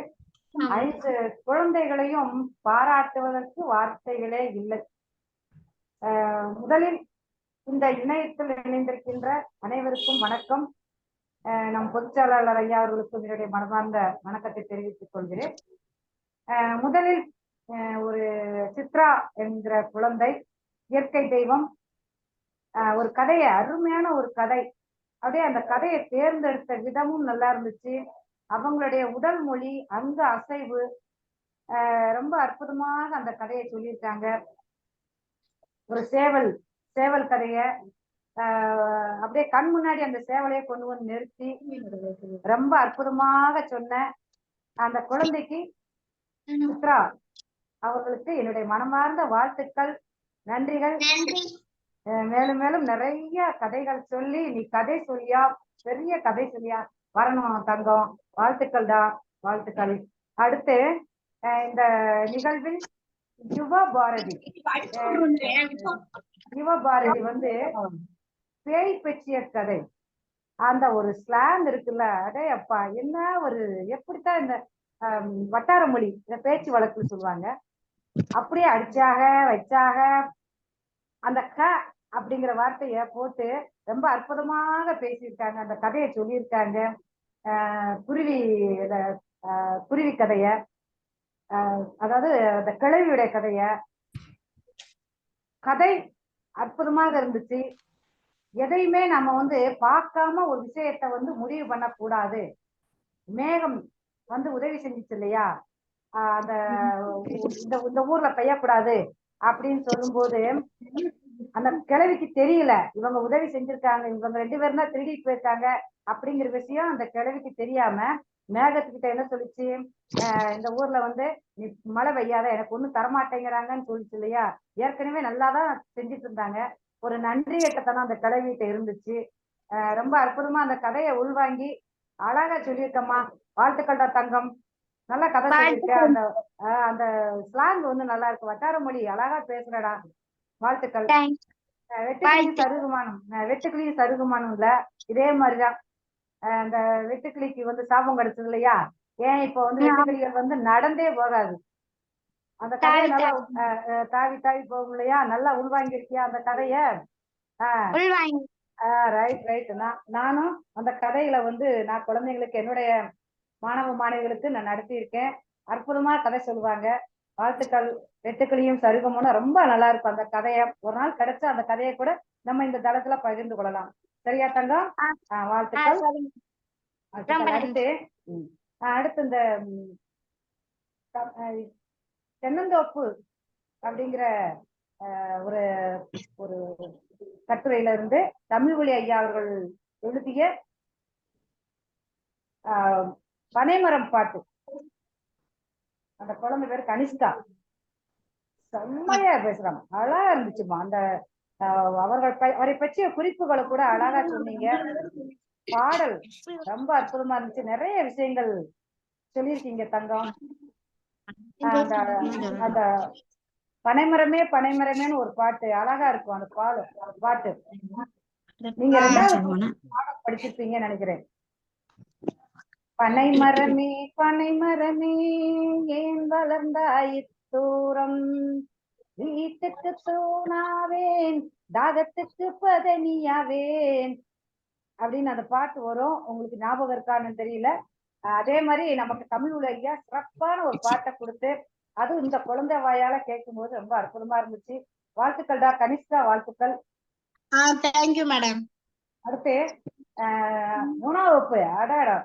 5 குழந்தைகளையும் பாராட்டுவதற்கு வார்த்தைகளே இல்லை. முதலில் இந்த இணையத்தில் இணைந்திருக்கின்ற அனைவருக்கும் வணக்கம். நம் பொதுச்செயலாளர் ஐயா அவர்களுக்கும் என்னுடைய மனமார்ந்த வணக்கத்தை தெரிவித்துக் கொள்கிறேன். முதலில் ஒரு சித்ரா என்கிற குழந்தை, இயற்கை தெய்வம், ஒரு கதையை, அருமையான ஒரு கதை, அப்படியே அந்த கதையை தேர்ந்தெடுத்த விதமும் நல்லா இருந்துச்சு. அவங்களுடைய உடல் மொழி, அங்க அசைவு ரொம்ப அற்புதமாக அந்த கதையை சொல்லியிருக்காங்க. ஒரு சேவல் கதைய அப்படியே கண் முன்னாடி அந்த சேவலையை கொண்டு வந்து நிறுத்தி ரொம்ப அற்புதமாக சொன்ன அந்த குழந்தைக்கு, சித்ரா அவர்களுக்கு என்னுடைய மனமார்ந்த வாழ்த்துக்கள், நன்றிகள். மேலும் மேலும் நிறைய கதைகள் சொல்லி, நீ கதை சொல்லியா, பெரிய கதை சொல்லியா வரணும் தங்கம். வாழ்த்துக்கள் தான், வாழ்த்துக்கள். அடுத்து இந்த நிகழ்வில் யுவ பாரதி வந்து பேய் பெற்றிய கதை, அந்த ஒரு ஸ்லாங் இருக்குல்ல, அடே அப்பா, என்ன ஒரு எப்படித்தான் இந்த வட்டார மொழி, இந்த பேச்சு வழக்குன்னு சொல்லுவாங்க, அப்படியே அடிச்சாக வச்சாக அந்த க அப்படிங்கிற வார்த்தைய போட்டு ரொம்ப அற்புதமாக பேசியிருக்காங்க. அந்த கதையை சொல்லியிருக்காங்க. குருவி கதைய, அதாவது அந்த கிழவியுடைய கதை அற்புதமாக இருந்துச்சு. எதையுமே நம்ம வந்து பார்க்காம ஒரு விஷயத்த வந்து முடிவு பண்ணக்கூடாது. மேகம் வந்து உதவி செஞ்சிச்சு இல்லையா, அந்த இந்த ஊர்ல பெய்யக்கூடாது அப்படின்னு சொல்லும் போது அந்த கிழவிக்கு தெரியல இவங்க உதவி செஞ்சிருக்காங்க, இவங்க 2 பேரும் தான் திருடிட்டு போயிருக்காங்க அப்படிங்கிற விஷயம் அந்த கிழவிக்கு தெரியாம மேகத்துக்கிட்ட என்ன சொல்லிச்சு, இந்த ஊர்ல வந்து நீ மழை பெய்யாத, எனக்கு ஒண்ணும் தரமாட்டேங்கிறாங்கன்னு சொல்லிச்சு இல்லையா. ஏற்கனவே நல்லாதான் செஞ்சுட்டு இருந்தாங்க. ஒரு நன்றி எட்டத்தனம் அந்த கிழவிகிட்ட இருந்துச்சு. ரொம்ப அற்புதமா அந்த கதையை உள்வாங்கி அழகா சொல்லியிருக்கம்மா. வாழ்த்துக்கள்டா தங்கம், நல்லா கதை சொல்லியிருக்க. அந்த ஸ்லாங் வந்து நல்லா இருக்கு, வட்டார மொழி அழகா பேசுறடா. வாழ்த்துக்கள். வெட்டுக்கிளியும் சருகுமானம் இல்ல, இதே மாதிரிதான் அந்த வெட்டுக்கிளிக்கு வந்து சாபம் கிடைச்சது இல்லையா. ஏன் இப்ப வந்து வெட்டுக்கிளிகள் வந்து நடந்தே போகாது, அந்த கதையை நல்லா தாவி தாவி போகும் இல்லையா. நல்லா உள்வாங்கி இருக்கியா அந்த கதைய? ரைட். நானும் அந்த கதையில வந்து நான் குழந்தைங்களுக்கு, என்னுடைய மாணவ மாணவிகளுக்கு நான் நடத்தி இருக்கேன். அற்புதமா கதை சொல்லுவாங்க. வாழ்த்துக்கள். வெட்டுக்கிளியும் சருகமும் ரொம்ப நல்லா இருக்கும் அந்த கதைய. ஒரு நாள் கிடைச்சா அந்த கதையை கூட நம்ம இந்த தளத்துல பகிர்ந்து கொள்ளலாம். சரியா தங்கம்? வாழ்த்துக்கள். அடுத்து இந்த தென்னந்தோப்பு அப்படிங்கிற ஒரு ஒரு கட்டுரையில இருந்து தமிழ்மொழி ஐயா அவர்கள் எழுதிய பனைமரம் பாட்டு. அந்த குழந்தை பேர் கனிஷ்கா, செம்மையா பேசுறாங்க, அழகா இருந்துச்சுமா. அந்த அவரை பற்றிய குறிப்புகளை கூட அழகா சொன்னீங்க. பாடல் ரொம்ப அற்புதமா இருந்துச்சு, நிறைய விஷயங்கள் சொல்லியிருக்கீங்க தங்கம். அந்த பனைமரமே பனைமரமேன்னு ஒரு பாட்டு அழகா இருக்கும். அந்த பாட்டு நீங்க 2வது பாடம் படிச்சிருப்பீங்கன்னு நினைக்கிறேன். பனைமரமே பனைமரமே ஏன் வளர்ந்தாய் தூரம், வீட்டுக்கு தூணாவேன் தாகத்துக்கு பதனியாவேன், அப்படின்னு அந்த பாட்டு வரும். உங்களுக்கு ஞாபகம் இருக்கான்னு தெரியல. அதே மாதிரி நமக்கு தமிழ் உள்ள ஐயா சிறப்பான ஒரு பாட்டை கொடுத்து அதுவும் இந்த குழந்தை வாயால கேட்கும்போது ரொம்ப அற்புதமா இருந்துச்சு. வாழ்த்துக்கள்டா கனிஷ்கா, வாழ்த்துக்கள். Thank you madam. அடுத்து 3ஆம் வகுப்பு. அடாடா,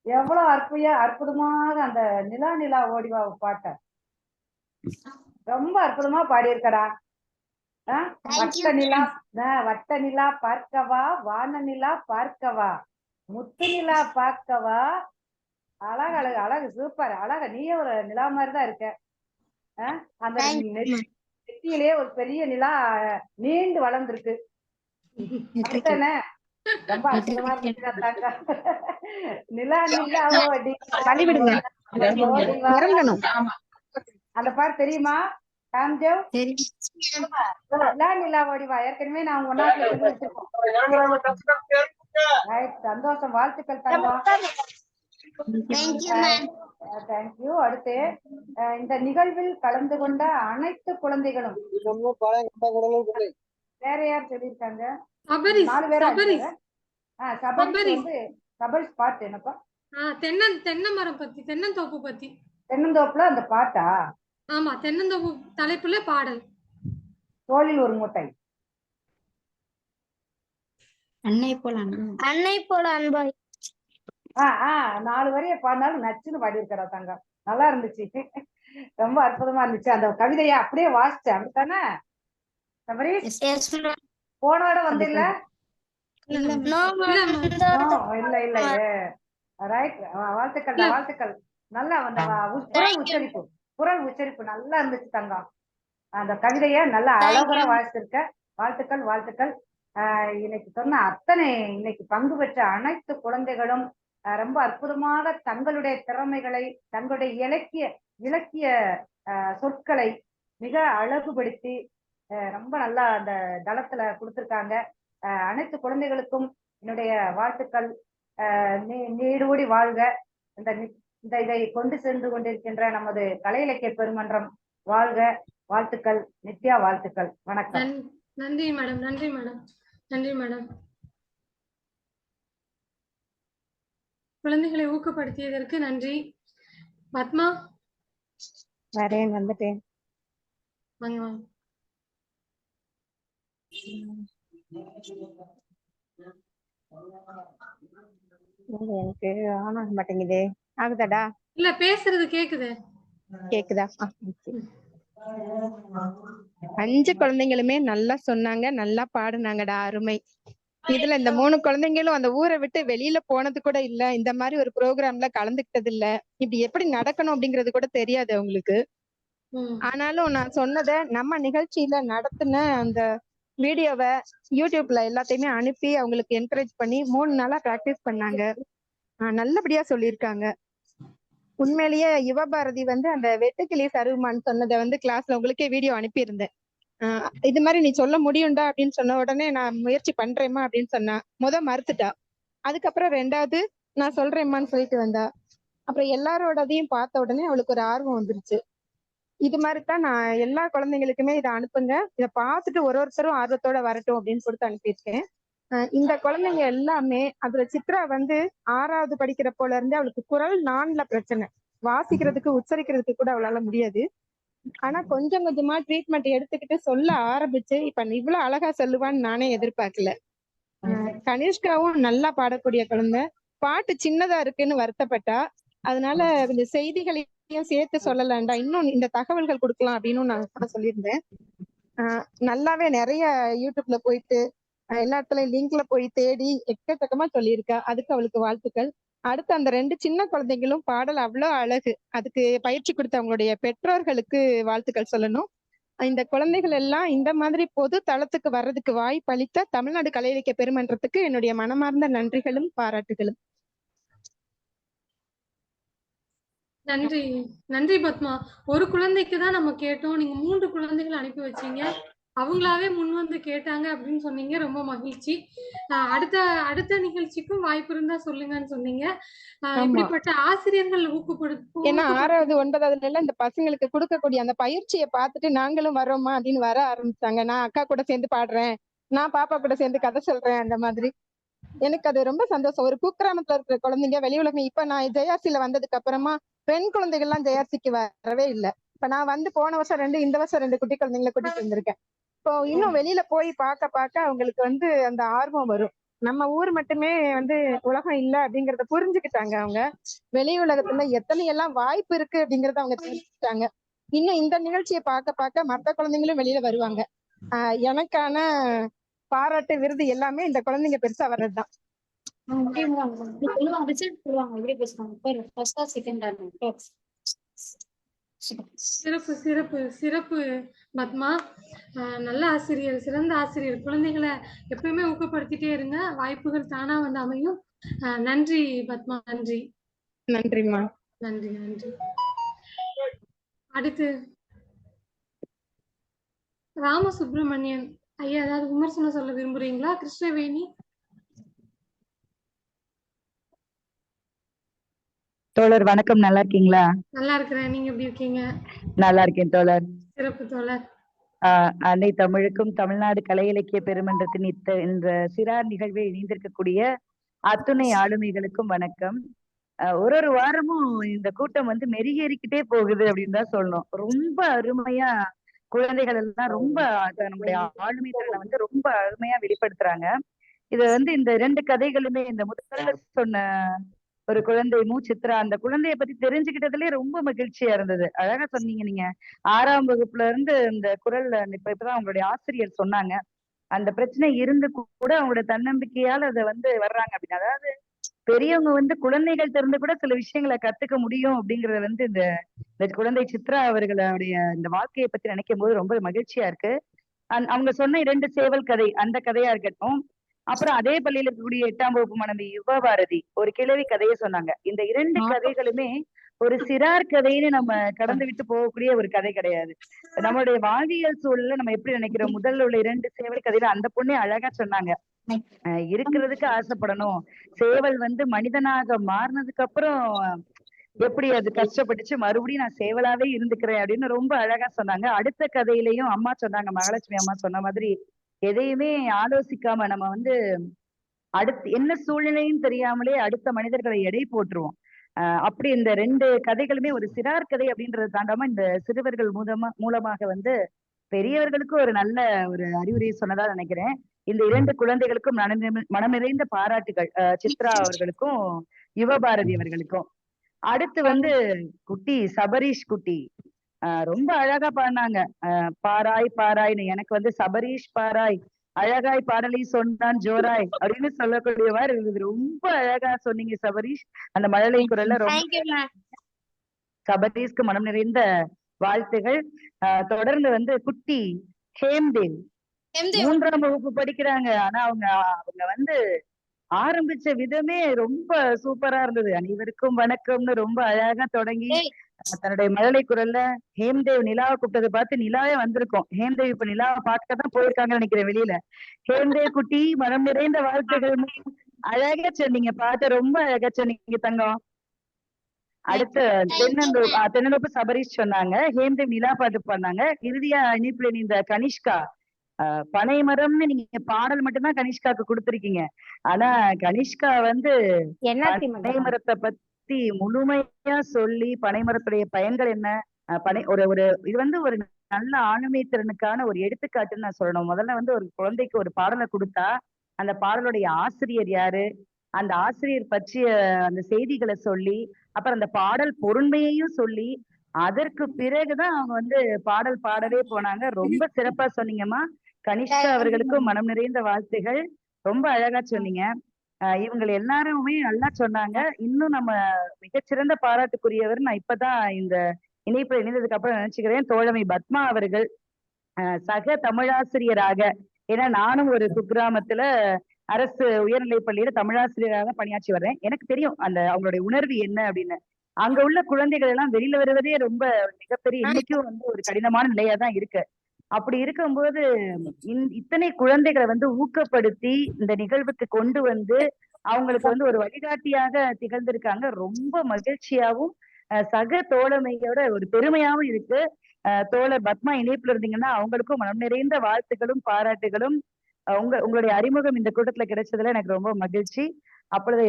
எவ்வளவு அற்புதமாக அந்த நிலா நிலா ஓடிவா பாட்டை ரொம்ப அற்புதமா பாடியிருக்கடா. வட்ட நிலா பார்க்கவா, வான நிலா பார்க்கவா, முத்து நிலா பார்க்கவா. அழகு அழகு அழகு, சூப்பர் அழகு. நீயே ஒரு நிலா மாதிரிதான் இருக்க. அந்த நெத்தியிலே ஒரு பெரிய நிலா நீண்டு வளர்ந்துருக்கு. அப்படித்தானே? ரொம்ப அற்புதமா இருந்துச்சு. நிலா நிலா ஓடி அந்த பாட்டு தெரியுமா காம்தேவ்? நிலா நிலா ஓடிவா ஏற்கனவே நான் ஒன்னாத்துல சொல்லி வச்சிருக்கோம். சந்தோஷம், வாழ்த்துக்கள் தங்கம். தேங்க்யூ. அடுத்து இந்த நிகழ்வில் கலந்து கொண்ட அனைத்து குழந்தைகளும் வேற யார் சொல்லியிருக்காங்க? 4 பேரா? சபரிஸ் பாட்டு என்னப்பா? தென்னமரம் பத்தி, தென்னந்தோப்பு பத்தி. தென்னந்தோப்புல அந்த பாட்டா? ஆமா, தென்னந்தோப்பு தலைப்புல பாடல். தோளில் ஒரு மூட்டை. அன்னை போல அன்பாய். 4 வரைய பாடினாலும் நச்சுன்னு பாடியிருக்கா தங்கம். நல்லா இருந்துச்சு, ரொம்ப அற்புதமா இருந்துச்சு. அந்த கவிதையை அப்படியே வாசிச்சேன். அப்படித்தானே சபரீஷ்? போனோட வந்து இல்ல இல்ல ரைட். வாழ்த்துக்கள். நல்லா அந்த குரல் உச்சரிப்பு நல்லா இருந்துச்சு தங்கம். அந்த கவிதைய நல்லா அழகுற வாசிச்சிருக்க. வாழ்த்துக்கள். இன்னைக்கு சொன்ன இன்னைக்கு பங்கு பெற்ற அனைத்து குழந்தைகளும் ரொம்ப அற்புதமாக தங்களுடைய திறமைகளை, தங்களுடைய இலக்கிய சொற்களை மிக அழகுபடுத்தி ரொம்ப நல்லா அந்த தளத்துல கொடுத்திருக்காங்க. அனைத்து குழந்தைகளுக்கும் என்னுடைய வாழ்த்துக்கள். நீடூடி வாழ்க. இதை கொண்டு சென்று கொண்டிருக்கின்ற நமது கலை இலக்கிய பெருமன்றம் வாழ்க. வாழ்த்துக்கள் நித்யா, வாழ்த்துக்கள். வணக்கம். நன்றி மேடம். குழந்தைகளை ஊக்கப்படுத்தியதற்கு நன்றி. பத்மா வரேன், வந்துட்டேன். வாங்க. எனக்கு ஆன மாட்டேங்குதே. ஆகுதாடா? இல்ல, பேசுறது கேக்குதா? 5 குழந்தைங்களுமே நல்லா சொன்னாங்க, நல்லா பாடுனாங்கடா, அருமை. இதுல இந்த 3 குழந்தைங்களும் அந்த ஊரை விட்டு வெளியில போனது கூட இல்ல, இந்த மாதிரி ஒரு ப்ரோக்ராம்ல கலந்துக்கிட்டது இல்ல, இப்படி எப்படி நடக்கணும் அப்படிங்கிறது கூட தெரியாது அவங்களுக்கு. ஆனாலும் நான் சொன்னதை நம்ம நிகழ்ச்சியில நடத்தின அந்த வீடியோவை யூடியூப்ல எல்லாத்தையுமே அனுப்பி அவங்களுக்கு என்கரேஜ் பண்ணி 3 நாளா பிராக்டிஸ் பண்ணாங்க. நல்லபடியா சொல்லியிருக்காங்க. உண்மையிலேயே யுவபாரதி அந்த வெட்டுக்கிளி சருமான்னு சொன்னதை கிளாஸ்ல உங்களுக்கே வீடியோ அனுப்பியிருந்தேன். இது மாதிரி நீ சொல்ல முடியும்டா அப்படின்னு சொன்ன உடனே நான் முயற்சி பண்றேம்மா அப்படின்னு சொன்னா. மறுத்துட்டா. அதுக்கப்புறம் 2வது நான் சொல்றேம்மான்னு சொல்லிட்டு வந்தா. அப்புறம் எல்லாரோடதையும் பார்த்த உடனே அவளுக்கு ஒரு ஆர்வம் வந்துருச்சு. இது மாதிரிதான் நான் எல்லா குழந்தைங்களுக்குமே இதை அனுப்புங்க, இதை பார்த்துட்டு ஒருத்தரும் ஆர்வத்தோட வரட்டும் அப்படின்னு கொடுத்து அனுப்பியிருக்கேன். இந்த குழந்தைங்க எல்லாமே அதுல சித்ரா 6வது படிக்கிற போல இருந்து அவளுக்கு குரல் 4ல பிரச்சனை, வாசிக்கிறதுக்கு உச்சரிக்கிறதுக்கு கூட அவளால முடியாது. ஆனா கொஞ்சம் கொஞ்சமா ட்ரீட்மெண்ட் எடுத்துக்கிட்டு சொல்ல ஆரம்பிச்சு இப்ப இவ்வளவு அழகா சொல்லுவான்னு நானே எதிர்பார்க்கல. கனிஷ்காவும் நல்லா பாடக்கூடிய குழந்தை. பாட்டு சின்னதா இருக்குன்னு வருத்தப்பட்டா. அதனால கொஞ்சம் செய்திகளையும் சேர்த்து சொல்லலாம்டா, இன்னும் இந்த தகவல்கள் கொடுக்கலாம் அப்படின்னு நான் சொல்லியிருந்தேன். நல்லாவே நிறைய யூடியூப்ல போயிட்டு எல்லா இடத்துலயும் லிங்க்ல போய் தேடி எக்கச்சக்கமா சொல்லியிருக்கா. அதுக்கு அவளுக்கு வாழ்த்துக்கள். அடுத்து அந்த 2 சின்ன குழந்தைங்களும் பாடல் அவ்வளவு அழகு. அதுக்கு பயிற்சி கொடுத்த அவங்களுடைய பெற்றோர்களுக்கு வாழ்த்துக்கள் சொல்லணும். இந்த குழந்தைகள் எல்லாம் இந்த மாதிரி பொது தளத்துக்கு வர்றதுக்கு வாய்ப்பளித்த தமிழ்நாடு கலை இலக்கிய பெருமன்றத்துக்கு என்னுடைய மனமார்ந்த நன்றிகளும் பாராட்டுகளும். நன்றி பத்மா. ஒரு குழந்தைக்கு தான் நம்ம கேட்டோம், நீங்க 3 குழந்தைகள் அனுப்பி வச்சீங்க. அவங்களாவே முன் வந்து கேட்டாங்க அப்படின்னு சொன்னீங்க, ரொம்ப மகிழ்ச்சி. அடுத்த நிகழ்ச்சிக்கும் வாய்ப்பு இருந்தா சொல்லுங்கன்னு சொன்னீங்க. இப்படிப்பட்ட ஆசிரியர்கள் ஊக்கப்படுத்தும். ஏன்னா 6வது 9வதுல எல்லாம் இந்த பசங்களுக்கு கொடுக்கக்கூடிய அந்த பயிற்சியை பார்த்துட்டு நாங்களும் வரோமா அப்படின்னு வர ஆரம்பிச்சாங்க. நான் அக்கா கூட சேர்ந்து பாடுறேன், நான் பாப்பா கூட சேர்ந்து கதை சொல்றேன், அந்த மாதிரி எனக்கு அது ரொம்ப சந்தோஷம். ஒரு குக்கிராமத்துல இருக்கிற குழந்தைங்க வெளி உலகம் இப்ப நான் ஜெயாசில வந்ததுக்கு அப்புறமா பெண் குழந்தைகள்லாம் ஜெயாசிக்கு வரவே இல்லை. இப்ப நான் வந்து போன வருஷம் 2, இந்த வருஷம் 2 குட்டி குழந்தைங்களை கூட்டிட்டு வந்திருக்கேன். இப்போ இன்னும் வெளியில போய் பார்க்க அவங்களுக்கு வந்து அந்த ஆர்வம் வரும். நம்ம ஊர் மட்டுமே வந்து உலகம் இல்ல அப்படிங்கறத புரிஞ்சுக்கிட்டாங்க அவங்க. வெளி உலகத்துல எத்தனை எல்லாம் வாய்ப்பு இருக்கு அப்படிங்கறத அவங்க தெரிஞ்சுக்கிட்டாங்க. இன்னும் இந்த நிகழ்ச்சியை பார்க்க மற்ற குழந்தைங்களும் வெளியில வருவாங்க. எனக்கான பாராட்டு விருது எல்லாமே இந்த குழந்தைங்க பெருசா வர்றதுதான். சிறப்பு சிறப்பு சிறப்பு பத்மா. நல்ல ஆசிரியர், சிறந்த ஆசிரியர். குழந்தைகளை எப்பயுமே ஊக்கப்படுத்திட்டே இருங்க, வாய்ப்புகள் தானா வந்து அமையும். நன்றி பத்மா, நன்றி. நன்றிம்மா. நன்றி நன்றி. அடுத்து ராமசுப்ரமணியன் ஐயா ஏதாவது விமர்சனம் சொல்ல விரும்புறீங்களா? கிருஷ்ணவேணி. தோழர் வணக்கம், நல்லா இருக்கீங்களா? நல்லா இருக்கிறேன், நீங்க எப்படி இருக்கீங்க? நல்லா இருக்கேன் தோழர். சிறப்பு தோழர். அன்னை தமிழுக்கும் தமிழ்நாடு கலை இலக்கிய பெருமன்றத்தின் இந்த சிறார் நிகழ்வை இணைந்திருக்கக்கூடிய அத்துணை ஆளுமைகளுக்கும் வணக்கம். ஒரு வாரமும் இந்த கூட்டம் வந்து மெருகேறிக்கிட்டே போகுது அப்படின்னு தான் சொல்லணும். ரொம்ப அருமையா குழந்தைகள் எல்லாம் ரொம்ப நம்முடைய ஆளுமை திறனை வந்து ரொம்ப அருமையா வெளிப்படுத்துறாங்க. இத வந்து இந்த 2 கதைகளுமே, இந்த முதல்ல சொன்ன ஒரு குழந்தை சித்ரா, அந்த குழந்தைய பத்தி தெரிஞ்சுக்கிட்டதுலயே ரொம்ப மகிழ்ச்சியா இருந்தது. அழகா சொன்னீங்க நீங்க. 6ஆம் வகுப்புல இருந்து இந்த குரல் இப்பதான் அவங்களுடைய ஆசிரியர் சொன்னாங்க. அந்த பிரச்சனை இருந்து கூட அவங்களோட தன்னம்பிக்கையால அதை வந்து வர்றாங்க அப்படின்னு. அதாவது பெரியவங்க வந்து குழந்தைகள் திறந்து கூட சில விஷயங்களை கத்துக்க முடியும் அப்படிங்கறது வந்து இந்த குழந்தை சித்ரா அவர்களுடைய இந்த வாழ்க்கையை பத்தி நினைக்கும் போது ரொம்ப மகிழ்ச்சியா இருக்கு. அவங்க சொன்ன 2 சேவல் கதை, அந்த கதையா இருக்கட்டும். அப்புறம் அதே பள்ளியில இருக்கக்கூடிய 8ஆம் வகுப்பு மாணவி யுவபாரதி ஒரு கிழவி கதையை சொன்னாங்க. இந்த 2 கதைகளுமே ஒரு சிறார் கதைன்னு நம்ம கடந்து விட்டு போகக்கூடிய ஒரு கதை கிடையாது. நம்மளுடைய வாழ்வியல் சூழல்ல நம்ம எப்படி நினைக்கிறோம். முதல்ல உள்ள 2 சேவல் கதையில அந்த பொண்ணே அழகா சொன்னாங்க, இருக்கிறதுக்கு ஆசைப்படணும். சேவல் வந்து மனிதனாக மாறினதுக்கு அப்புறம் எப்படி அது கஷ்டப்பட்டுச்சு, மறுபடியும் நான் சேவலாவே இருந்துக்கிறேன் அப்படின்னு ரொம்ப அழகா சொன்னாங்க. அடுத்த கதையிலையும் அம்மா சொன்னாங்க, மகாலட்சுமி அம்மா சொன்ன மாதிரி எதையுமே ஆலோசிக்காம நம்ம வந்து அடுத்து என்ன சூழ்நிலையும் தெரியாமலே அடுத்த மனிதர்களை எடை போட்டுருவோம். அப்படி இந்த 2 கதைகளுமே ஒரு சிறார் கதை அப்படின்றத தாண்டாம இந்த சிறுவர்கள் மூலமாக வந்து பெரியவர்களுக்கு ஒரு நல்ல ஒரு அறிவுரையை சொன்னதா நினைக்கிறேன். இந்த 2 குழந்தைகளுக்கும் மனம் நிறைந்த பாராட்டுகள், சித்ரா அவர்களுக்கும் யுவபாரதி அவர்களுக்கும். அடுத்து வந்து குட்டி சபரீஷ் குட்டி ரொம்ப அழகா பாடினாங்க. பாராய் பாராய்னு. எனக்கு வந்து சபரீஷ் பாராய் அழகாய் பாடலை சொன்னான் ஜோராய் அப்படின்னு சொல்லக்கூடிய மாதிரி இருந்தது. ரொம்ப அழகா சொன்னீங்க சபரீஷ், அந்த மழலை குரல்ல. ரொம்ப சபரீஷ்க்கு மனம் நிறைந்த வாழ்த்துகள். தொடர்ந்து வந்து குட்டி ஹேம்தேவ் 3ஆம் வகுப்பு படிக்கிறாங்க. ஆனா அவங்க வந்து ஆரம்பிச்ச விதமே ரொம்ப சூப்பரா இருந்தது. அனைவருக்கும் வணக்கம்னு ரொம்ப அழகா தொடங்கி தன்னுடைய மழலை குரல்ல ஹேம்தேவ் நிலாவை கூப்பிட்டதை பார்த்து நிலாவே வந்திருக்கோம். ஹேம்தேவ் இப்ப நிலாவை பார்க்கதான் போயிருக்காங்கன்னு நினைக்கிறேன் வெளியில. ஹேம்தேவ் குட்டி மனம் நிறைந்த வாழ்த்துகள். அழகா சொன்னீங்க, பாட்ட ரொம்ப அழகா சொன்னீங்க தங்கம். அடுத்து தென்னந்தோப்பு சபரீஷ் சொன்னாங்க, ஹேம்தேவ் நிலா பாட்டு பண்ணாங்க. இறுதியா இனிப்புல இந்த கனிஷ்கா பனை மரம்னு நீங்க பாடல் மட்டும்தான் கனிஷ்காக்கு கொடுத்திருக்கீங்க. ஆனா கனிஷ்கா வந்து பனை மரத்தை பத்தி முழுமையா சொல்லி பனைமரத்துடைய பயன்கள் என்ன, இது வந்து ஒரு நல்ல ஆளுமை திறனுக்கான ஒரு எடுத்துக்காட்டுன்னு நான் சொல்லணும். முதல்ல வந்து ஒரு குழந்தைக்கு ஒரு பாடலை கொடுத்தா அந்த பாடலுடைய ஆசிரியர் யாரு, அந்த ஆசிரியர் பற்றிய அந்த செய்திகளை சொல்லி, அப்புறம் அந்த பாடல் பொருண்மையையும் சொல்லி, அதற்கு பிறகுதான் அவங்க வந்து பாடல் பாடவே போனாங்க. ரொம்ப சிறப்பா சொன்னீங்கம்மா. கனிஷ்கா அவர்களுக்கும் மனம் நிறைந்த வாழ்த்துகள். ரொம்ப அழகா சொன்னீங்க. இவங்க எல்லாருமே நல்லா சொன்னாங்க. இன்னும் நம்ம மிகச்சிறந்த பாராட்டுக்குரியவர் நான் இப்பதான் இந்த இணைப்புல இணைந்ததுக்கு அப்புறம் நினைச்சுக்கிறேன், தோழமை பத்மா அவர்கள். சக தமிழாசிரியராக, ஏன்னா நானும் ஒரு குக்கிராமத்துல அரசு உயர்நிலைப் பள்ளியில தமிழாசிரியராக பணியாற்றி வர்றேன். எனக்கு தெரியும் அந்த அவங்களுடைய உணர்வு என்ன அப்படின்னு. அங்க உள்ள குழந்தைகள் எல்லாம் வெளியில வருவதே ரொம்ப மிகப்பெரிய, இன்னைக்கும் வந்து ஒரு கடினமான நிலையாதான் இருக்கு. அப்படி இருக்கும்போது இத்தனை குழந்தைகளை வந்து ஊக்கப்படுத்தி இந்த நிகழ்வுக்கு கொண்டு வந்து அவங்களுக்கு வந்து ஒரு வழிகாட்டியாக திகழ்ந்திருக்காங்க. ரொம்ப மகிழ்ச்சியாவும் சக தோழமையோட ஒரு பெருமையாவும் இருக்கு. தோழர் பத்மா இணைப்புல இருந்தீங்கன்னா அவங்களுக்கும் மனம் நிறைந்த வாழ்த்துக்களும் பாராட்டுகளும். உங்களுடைய அறிமுகம் இந்த கூட்டத்துல கிடைச்சதுல எனக்கு ரொம்ப மகிழ்ச்சி. அப்பொழுது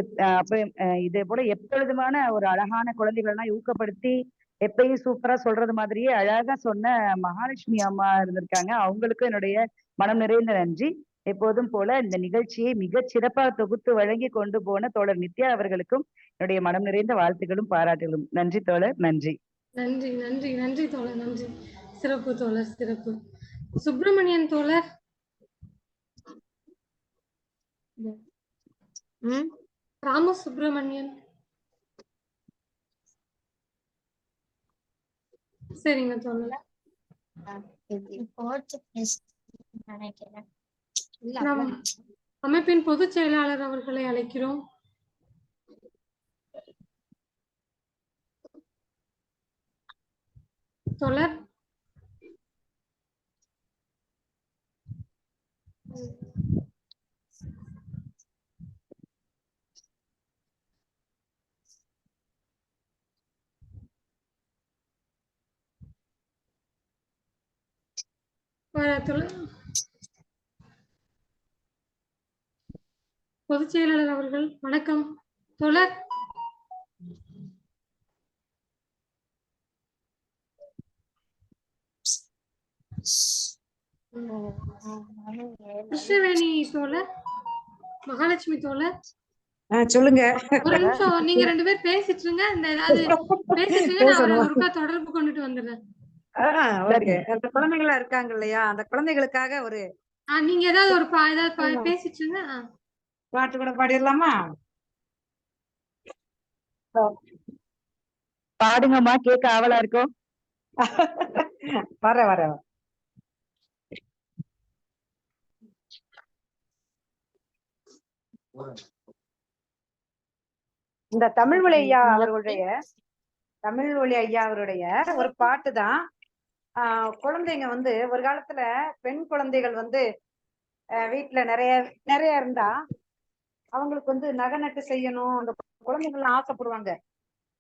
இதே போல எப்பொழுதுமான ஒரு அழகான குழந்தைகள்லாம் ஊக்கப்படுத்தி எப்பயும் சூப்பரா சொல்றது மாதிரியே அழகா சொன்ன மகாலட்சுமி அம்மா இருந்திருக்காங்க. அவங்களுக்கும் என்னுடைய மனம் நிறைந்த நன்றி. எப்போதும் போல இந்த நிகழ்ச்சியை மிகச் சிறப்பாக தொகுத்து வழங்கி கொண்டு போன தோழர் நித்யா அவர்களுக்கும் என்னுடைய மனம் நிறைந்த வாழ்த்துக்களும் பாராட்டுகளும். நன்றி தோழர், நன்றி. நன்றி நன்றி நன்றி தோழர், நன்றி. சிறப்பு தோழர், சிறப்பு. சுப்பிரமணியன் தோழர். ராம சுப்பிரமணியன். சரிங்க தோழர். நம் அமைப்பின் பொதுச் செயலாளர் அவர்களை அழைக்கிறோம். தோழர். பொதுச் செயலாளர் அவர்கள் வணக்கம். தோழர். கிருஷ்ணவேணி தோழர், மகாலட்சுமி தோழர். சொல்லுங்க. ஒரு நிமிஷம், நீங்க 2 பேர் பேசிட்டு இருங்க. இந்த ஏதாவது பேசிட்டு இருங்க, நான் அவரை ஒருக்கா தொடர்பு கொண்டுட்டு வந்துடுறேன். அந்த குழந்தைகளா இருக்காங்க இல்லையா, அந்த குழந்தைகளுக்காக ஒரு நீங்க ஏதாவது ஒரு ஏதாவது பேசிட்டு இருங்க. பாட்டு கூட பாடிடலாமா? பாடுங்கம்மா, கேட்க ஆவலா இருக்கும். வர இந்த தமிழ்மொழி ஐயா அவருடைய ஒரு பாட்டு தான். குழந்தைங்க வந்து ஒரு காலத்துல பெண் குழந்தைகள் வந்து வீட்டுல நிறைய இருந்தா அவங்களுக்கு வந்து நகை நட்டு செய்யணும். அந்த குழந்தைங்கள்லாம் ஆசைப்படுவாங்க,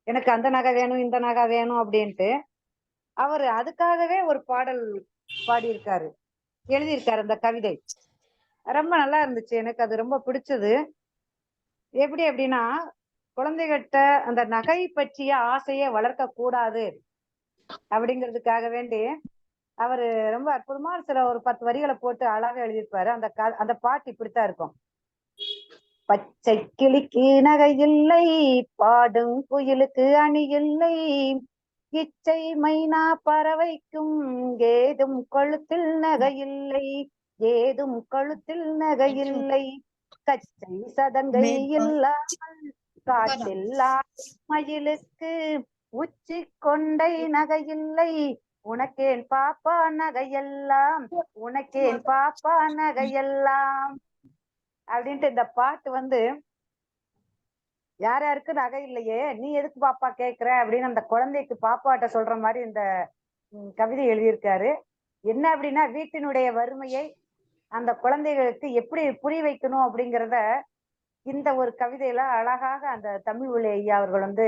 எனக்கு அந்த நகை வேணும், இந்த நகை வேணும் அப்படின்ட்டு. அவரு அதுக்காகவே ஒரு பாடல் பாடியிருக்காரு, எழுதியிருக்காரு. அந்த கவிதை ரொம்ப நல்லா இருந்துச்சு, எனக்கு அது ரொம்ப பிடிச்சது. எப்படி அப்படின்னா, குழந்தைகிட்ட அந்த நகை பற்றிய ஆசையை வளர்க்க கூடாது அப்படிங்கிறதுக்காக வேண்டி அவரு ரொம்ப அற்புதமா சில ஒரு 10 வரிகளை போட்டு அழகா எழுதியிருப்பாரு. அந்த பாட்டு இப்படித்தான் இருக்கும். பச்சை கிளிக்கு நகை இல்லை, பாடும் குயிலுக்கு அணி இல்லை, இச்சை மைனா பறவைக்கும் ஏதும் கழுத்தில் நகையில்லை, ஏதும் கழுத்தில் நகையில்லை, கச்சை சதங்கை இல்லாமல் காட்டில் மயிலுக்கு உச்சி கொண்டை நகையில்லை, உனக்கேன் பாப்பா நகையெல்லாம், உனக்கேன் பாப்பா நகையெல்லாம் அப்படின்ட்டு இந்த பாட்டு வந்து யார் யாருக்கு நகை இல்லையே, நீ எதுக்கு பாப்பா கேக்குற அப்படின்னு அந்த குழந்தைக்கு பாப்பாட்ட சொல்ற மாதிரி இந்த கவிதை எழுதியிருக்காரு. என்ன அப்படின்னா, வீட்டினுடைய வறுமையை அந்த குழந்தைகளுக்கு எப்படி புரிய வைக்கணும் அப்படிங்கிறத இந்த ஒரு கவிதையில அழகாக அந்த தமிழ்மொழி ஐயா அவர்கள் வந்து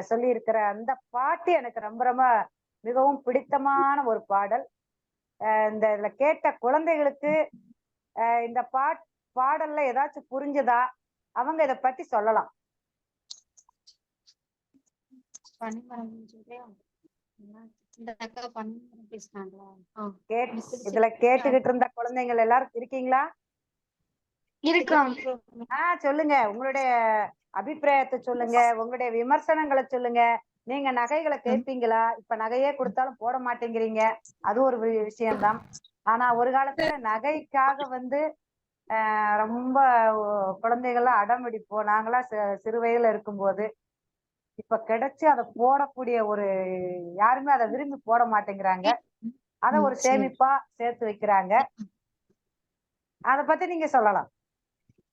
சொல்லி இருக்கிற அந்த பாட்டு எனக்கு ரொம்ப ரொம்ப மிகவும் பிடித்தமான ஒரு பாடல். இந்த இதுல கேட்ட குழந்தைகளுக்கு இந்த பாடல்ல ஏதாச்சும் புரிஞ்சதா, அவங்க இத பத்தி சொல்லலாம். இதுல கேட்டுக்கிட்டு இருந்த குழந்தைகள் எல்லாரும் இருக்கீங்களா? சொல்லுங்க, உங்களுடைய அபிப்பிராயத்தை சொல்லுங்க, உங்களுடைய விமர்சனங்களை சொல்லுங்க. நீங்க நகைகளை கேட்பீங்களா? இப்ப நகையே கொடுத்தாலும் போட மாட்டேங்கிறீங்க, அது ஒரு விஷயம்தான். ஆனா ஒரு காலத்துல நகைக்காக வந்து ரொம்ப குழந்தைகள்லாம் அடம் பிடிப்போம் நாங்களாம் சிறு வயதுல இருக்கும்போது. இப்ப கிடைச்சு அதை போடக்கூடிய ஒரு யாருமே அதை விரும்பி போட மாட்டேங்கிறாங்க. அத ஒரு சேமிப்பா சேர்த்து வைக்கிறாங்க. அத பத்தி நீங்க சொல்லலாம்.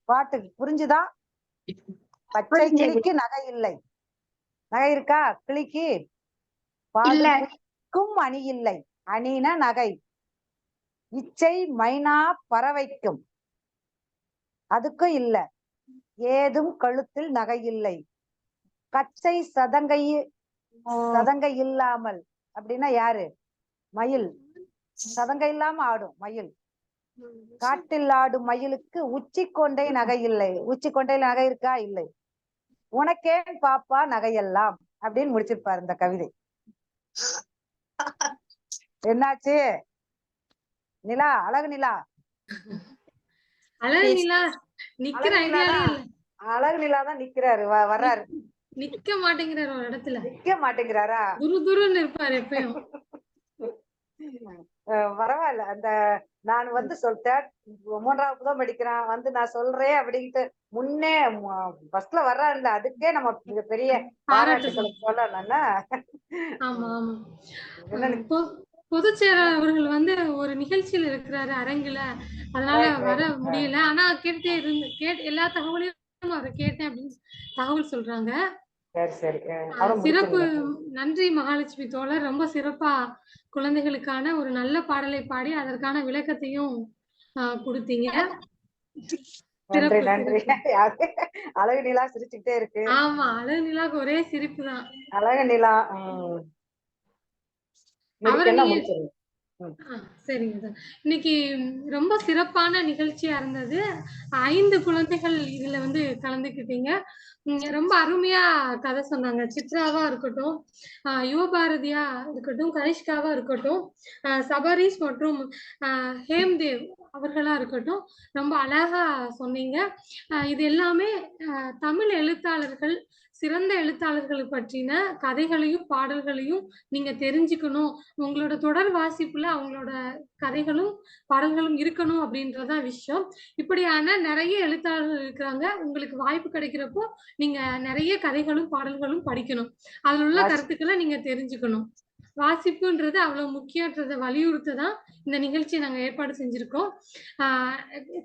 பாட்டுக்கு புரிஞ்சுதா? பச்சை கிளிக்கு நகை இல்லை, நகை இருக்கா கிளிக்கு? பாலுக்கும் அணி இல்லை, அணினா நகை. இச்சை மைனா பறவைக்கும், அதுக்கும் இல்ல. ஏதும் கழுத்தில் நகை இல்லை, கச்சை சதங்கை இல்லாமல் அப்படின்னா யாரு? மயில். சதங்கை இல்லாம ஆடும் மயில். காட்டில் ஆடும் மயிலுக்கு உச்சி கொண்டை நகை இல்லை. உச்சி கொண்டையில நகை இருக்கா? இல்லை. உனக்கேன் பாப்பா நகையெல்லாம் அப்படின்னு முடிச்சிருப்பாரு இந்த கவிதை. என்னாச்சு நிலா? அழகு நிலா, அழகு நிலா நிக்கிற ஐடியாலே இல்ல. அழகு நிலா தான் நிக்கிறாரு, வர்றாரு. நிக்க மாட்டேங்கிறாரு ஒரு இடத்துல. நிக்க மாட்டேங்கிறாரா? துருதுருன்னு இருப்பாரு எப்பயும். பரவாயில்ல. அந்த நான் வந்து சொல்லிட்டேன், 3ஆவது தான் படிக்கிறான் வந்து நான் சொல்றேன் அப்படின்ட்டு முன்னே ஃபர்ஸ்ட்ல வர்றாருல, அதுக்கே நம்ம மிகப்பெரிய பாராட்டுகளை சொல்லணும்னா. ஆமா ஆமா. பொதுச் செயலாளர் அவர்கள் வந்து ஒரு நிகழ்ச்சியில் இருக்கிறாரு அரங்குல, அதனால வர முடியல. ஆனா கேட்டே எல்லா தகவலையும் அவரை கேட்டேன் அப்படின்னு தகவல் சொல்றாங்க. சிறப்பு. நன்றி மகாலட்சுமி தோழர், ரொம்ப சிறப்பா குழந்தைகளுக்கான ஒரு நல்ல பாடலை பாடி அதற்கான விளக்கத்தையும் கொடுத்தீங்க. நன்றி. அழகு நிலா சிரிச்சுக்கிட்டே இருக்கு. ஆமா, அழகு நிலாக்கு ஒரே சிரிப்பு தான். அழகு நிலா சரிங்க. இன்னைக்கு ரொம்ப சிறப்பான நிகழ்ச்சியா இருந்தது. 5 குழந்தைகள் இதுல வந்து கலந்துக்கிட்டீங்க. ரொம்ப அருமையா கதை சொன்னாங்க. சித்ராவா இருக்கட்டும், யுவபாரதியா இருக்கட்டும், கனிஷ்காவா இருக்கட்டும், சபரீஷ் மற்றும் ஹேம்தேவ் அவர்களா இருக்கட்டும், ரொம்ப அழகா சொன்னீங்க. இது எல்லாமே தமிழ் எழுத்தாளர்கள், சிறந்த எழுத்தாளர்களை பற்றின கதைகளையும் பாடல்களையும் நீங்க தெரிஞ்சுக்கணும், உங்களோட தொடர் வாசிப்புல அவங்களோட கதைகளும் பாடல்களும் இருக்கணும் அப்படின்றதான் விஷயம். இப்படியான நிறைய எழுத்தாளர்கள் இருக்கிறாங்க. உங்களுக்கு வாய்ப்பு கிடைக்கிறப்போ நீங்க நிறைய கதைகளும் பாடல்களும் படிக்கணும். அதுல உள்ள கருத்துக்களை நீங்க தெரிஞ்சுக்கணும். வாசிப்புன்றது அவ்வளவு முக்கியன்றதை வலியுறுத்ததான் இந்த நிகழ்ச்சியை நாங்க ஏற்பாடு செஞ்சிருக்கோம்.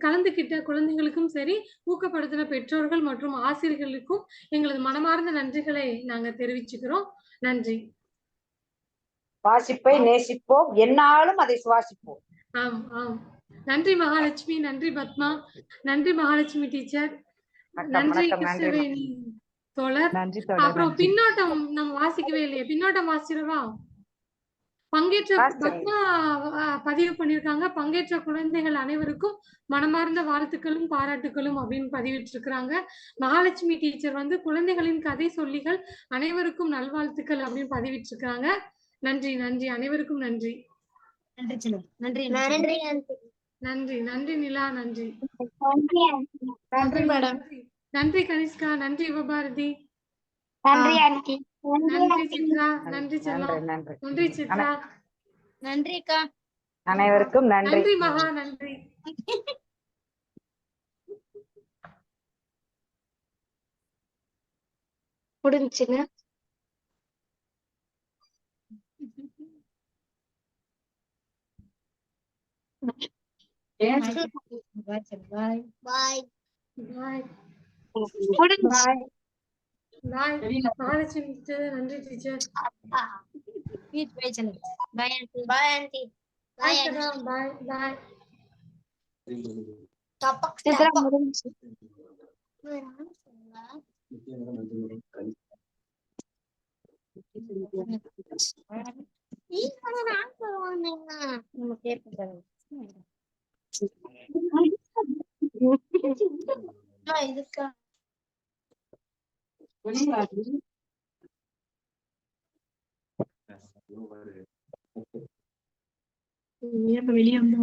கலந்துகிட்ட குழந்தைகளுக்கும் சரி, ஊக்கப்படுத்தின பெற்றோர்கள் மற்றும் ஆசிரியர்களுக்கும் எங்களது மனமார்ந்த நன்றிகளை நாங்க தெரிவிச்சுக்கிறோம். நன்றி. வாசிப்பை நேசிப்போம், என்னாலும் அதை சுவாசிப்போம். ஆம் ஆம். நன்றி மகாலட்சுமி, நன்றி பத்மா, நன்றி மகாலட்சுமி டீச்சர், நன்றி கிருஷ்ணவேணி தோழர். அப்புறம் பின்னோட்டம் நம்ம வாசிக்கவே இல்லையே, பின்னோட்டம் வாசிச்சிடவா? பங்கேற்ற பத்மா பதிவு பண்ணிருக்காங்க. பங்கேற்ற குழந்தைகள் அனைவருக்கும் மனமார்ந்த வாழ்த்துக்களும் பாராட்டுகளும் அப்படின்னு பதிவிட்டு இருக்கிறாங்க. மகாலட்சுமி டீச்சர் வந்து குழந்தைகளின் கதை சொல்லிகள் அனைவருக்கும் நல்வாழ்த்துக்கள் அப்படின்னு பதிவிட்டு இருக்காங்க. நன்றி நன்றி, அனைவருக்கும் நன்றி. நன்றி நன்றி நன்றி நிலா, நன்றி. நன்றி மேடம். நன்றி கனிஷ்கா, நன்றி யுவபாரதி, நன்றி ஆண்டி, நன்றி சித்ரா, நன்றி செல்லம், நன்றி சித்ரா, நன்றி அக்கா, அனைவருக்கும் நன்றி. நன்றி மகா, நன்றி. முடிஞ்சுங்க. Bye bye bye bye. Mahalakshmi teacher, நன்றி teacher. Bye aunty, bye aunty, bye bye bye. Chitra முடிஞ்சு. நம்ம கேட்போம் இதுக்கா வெளியே வந்து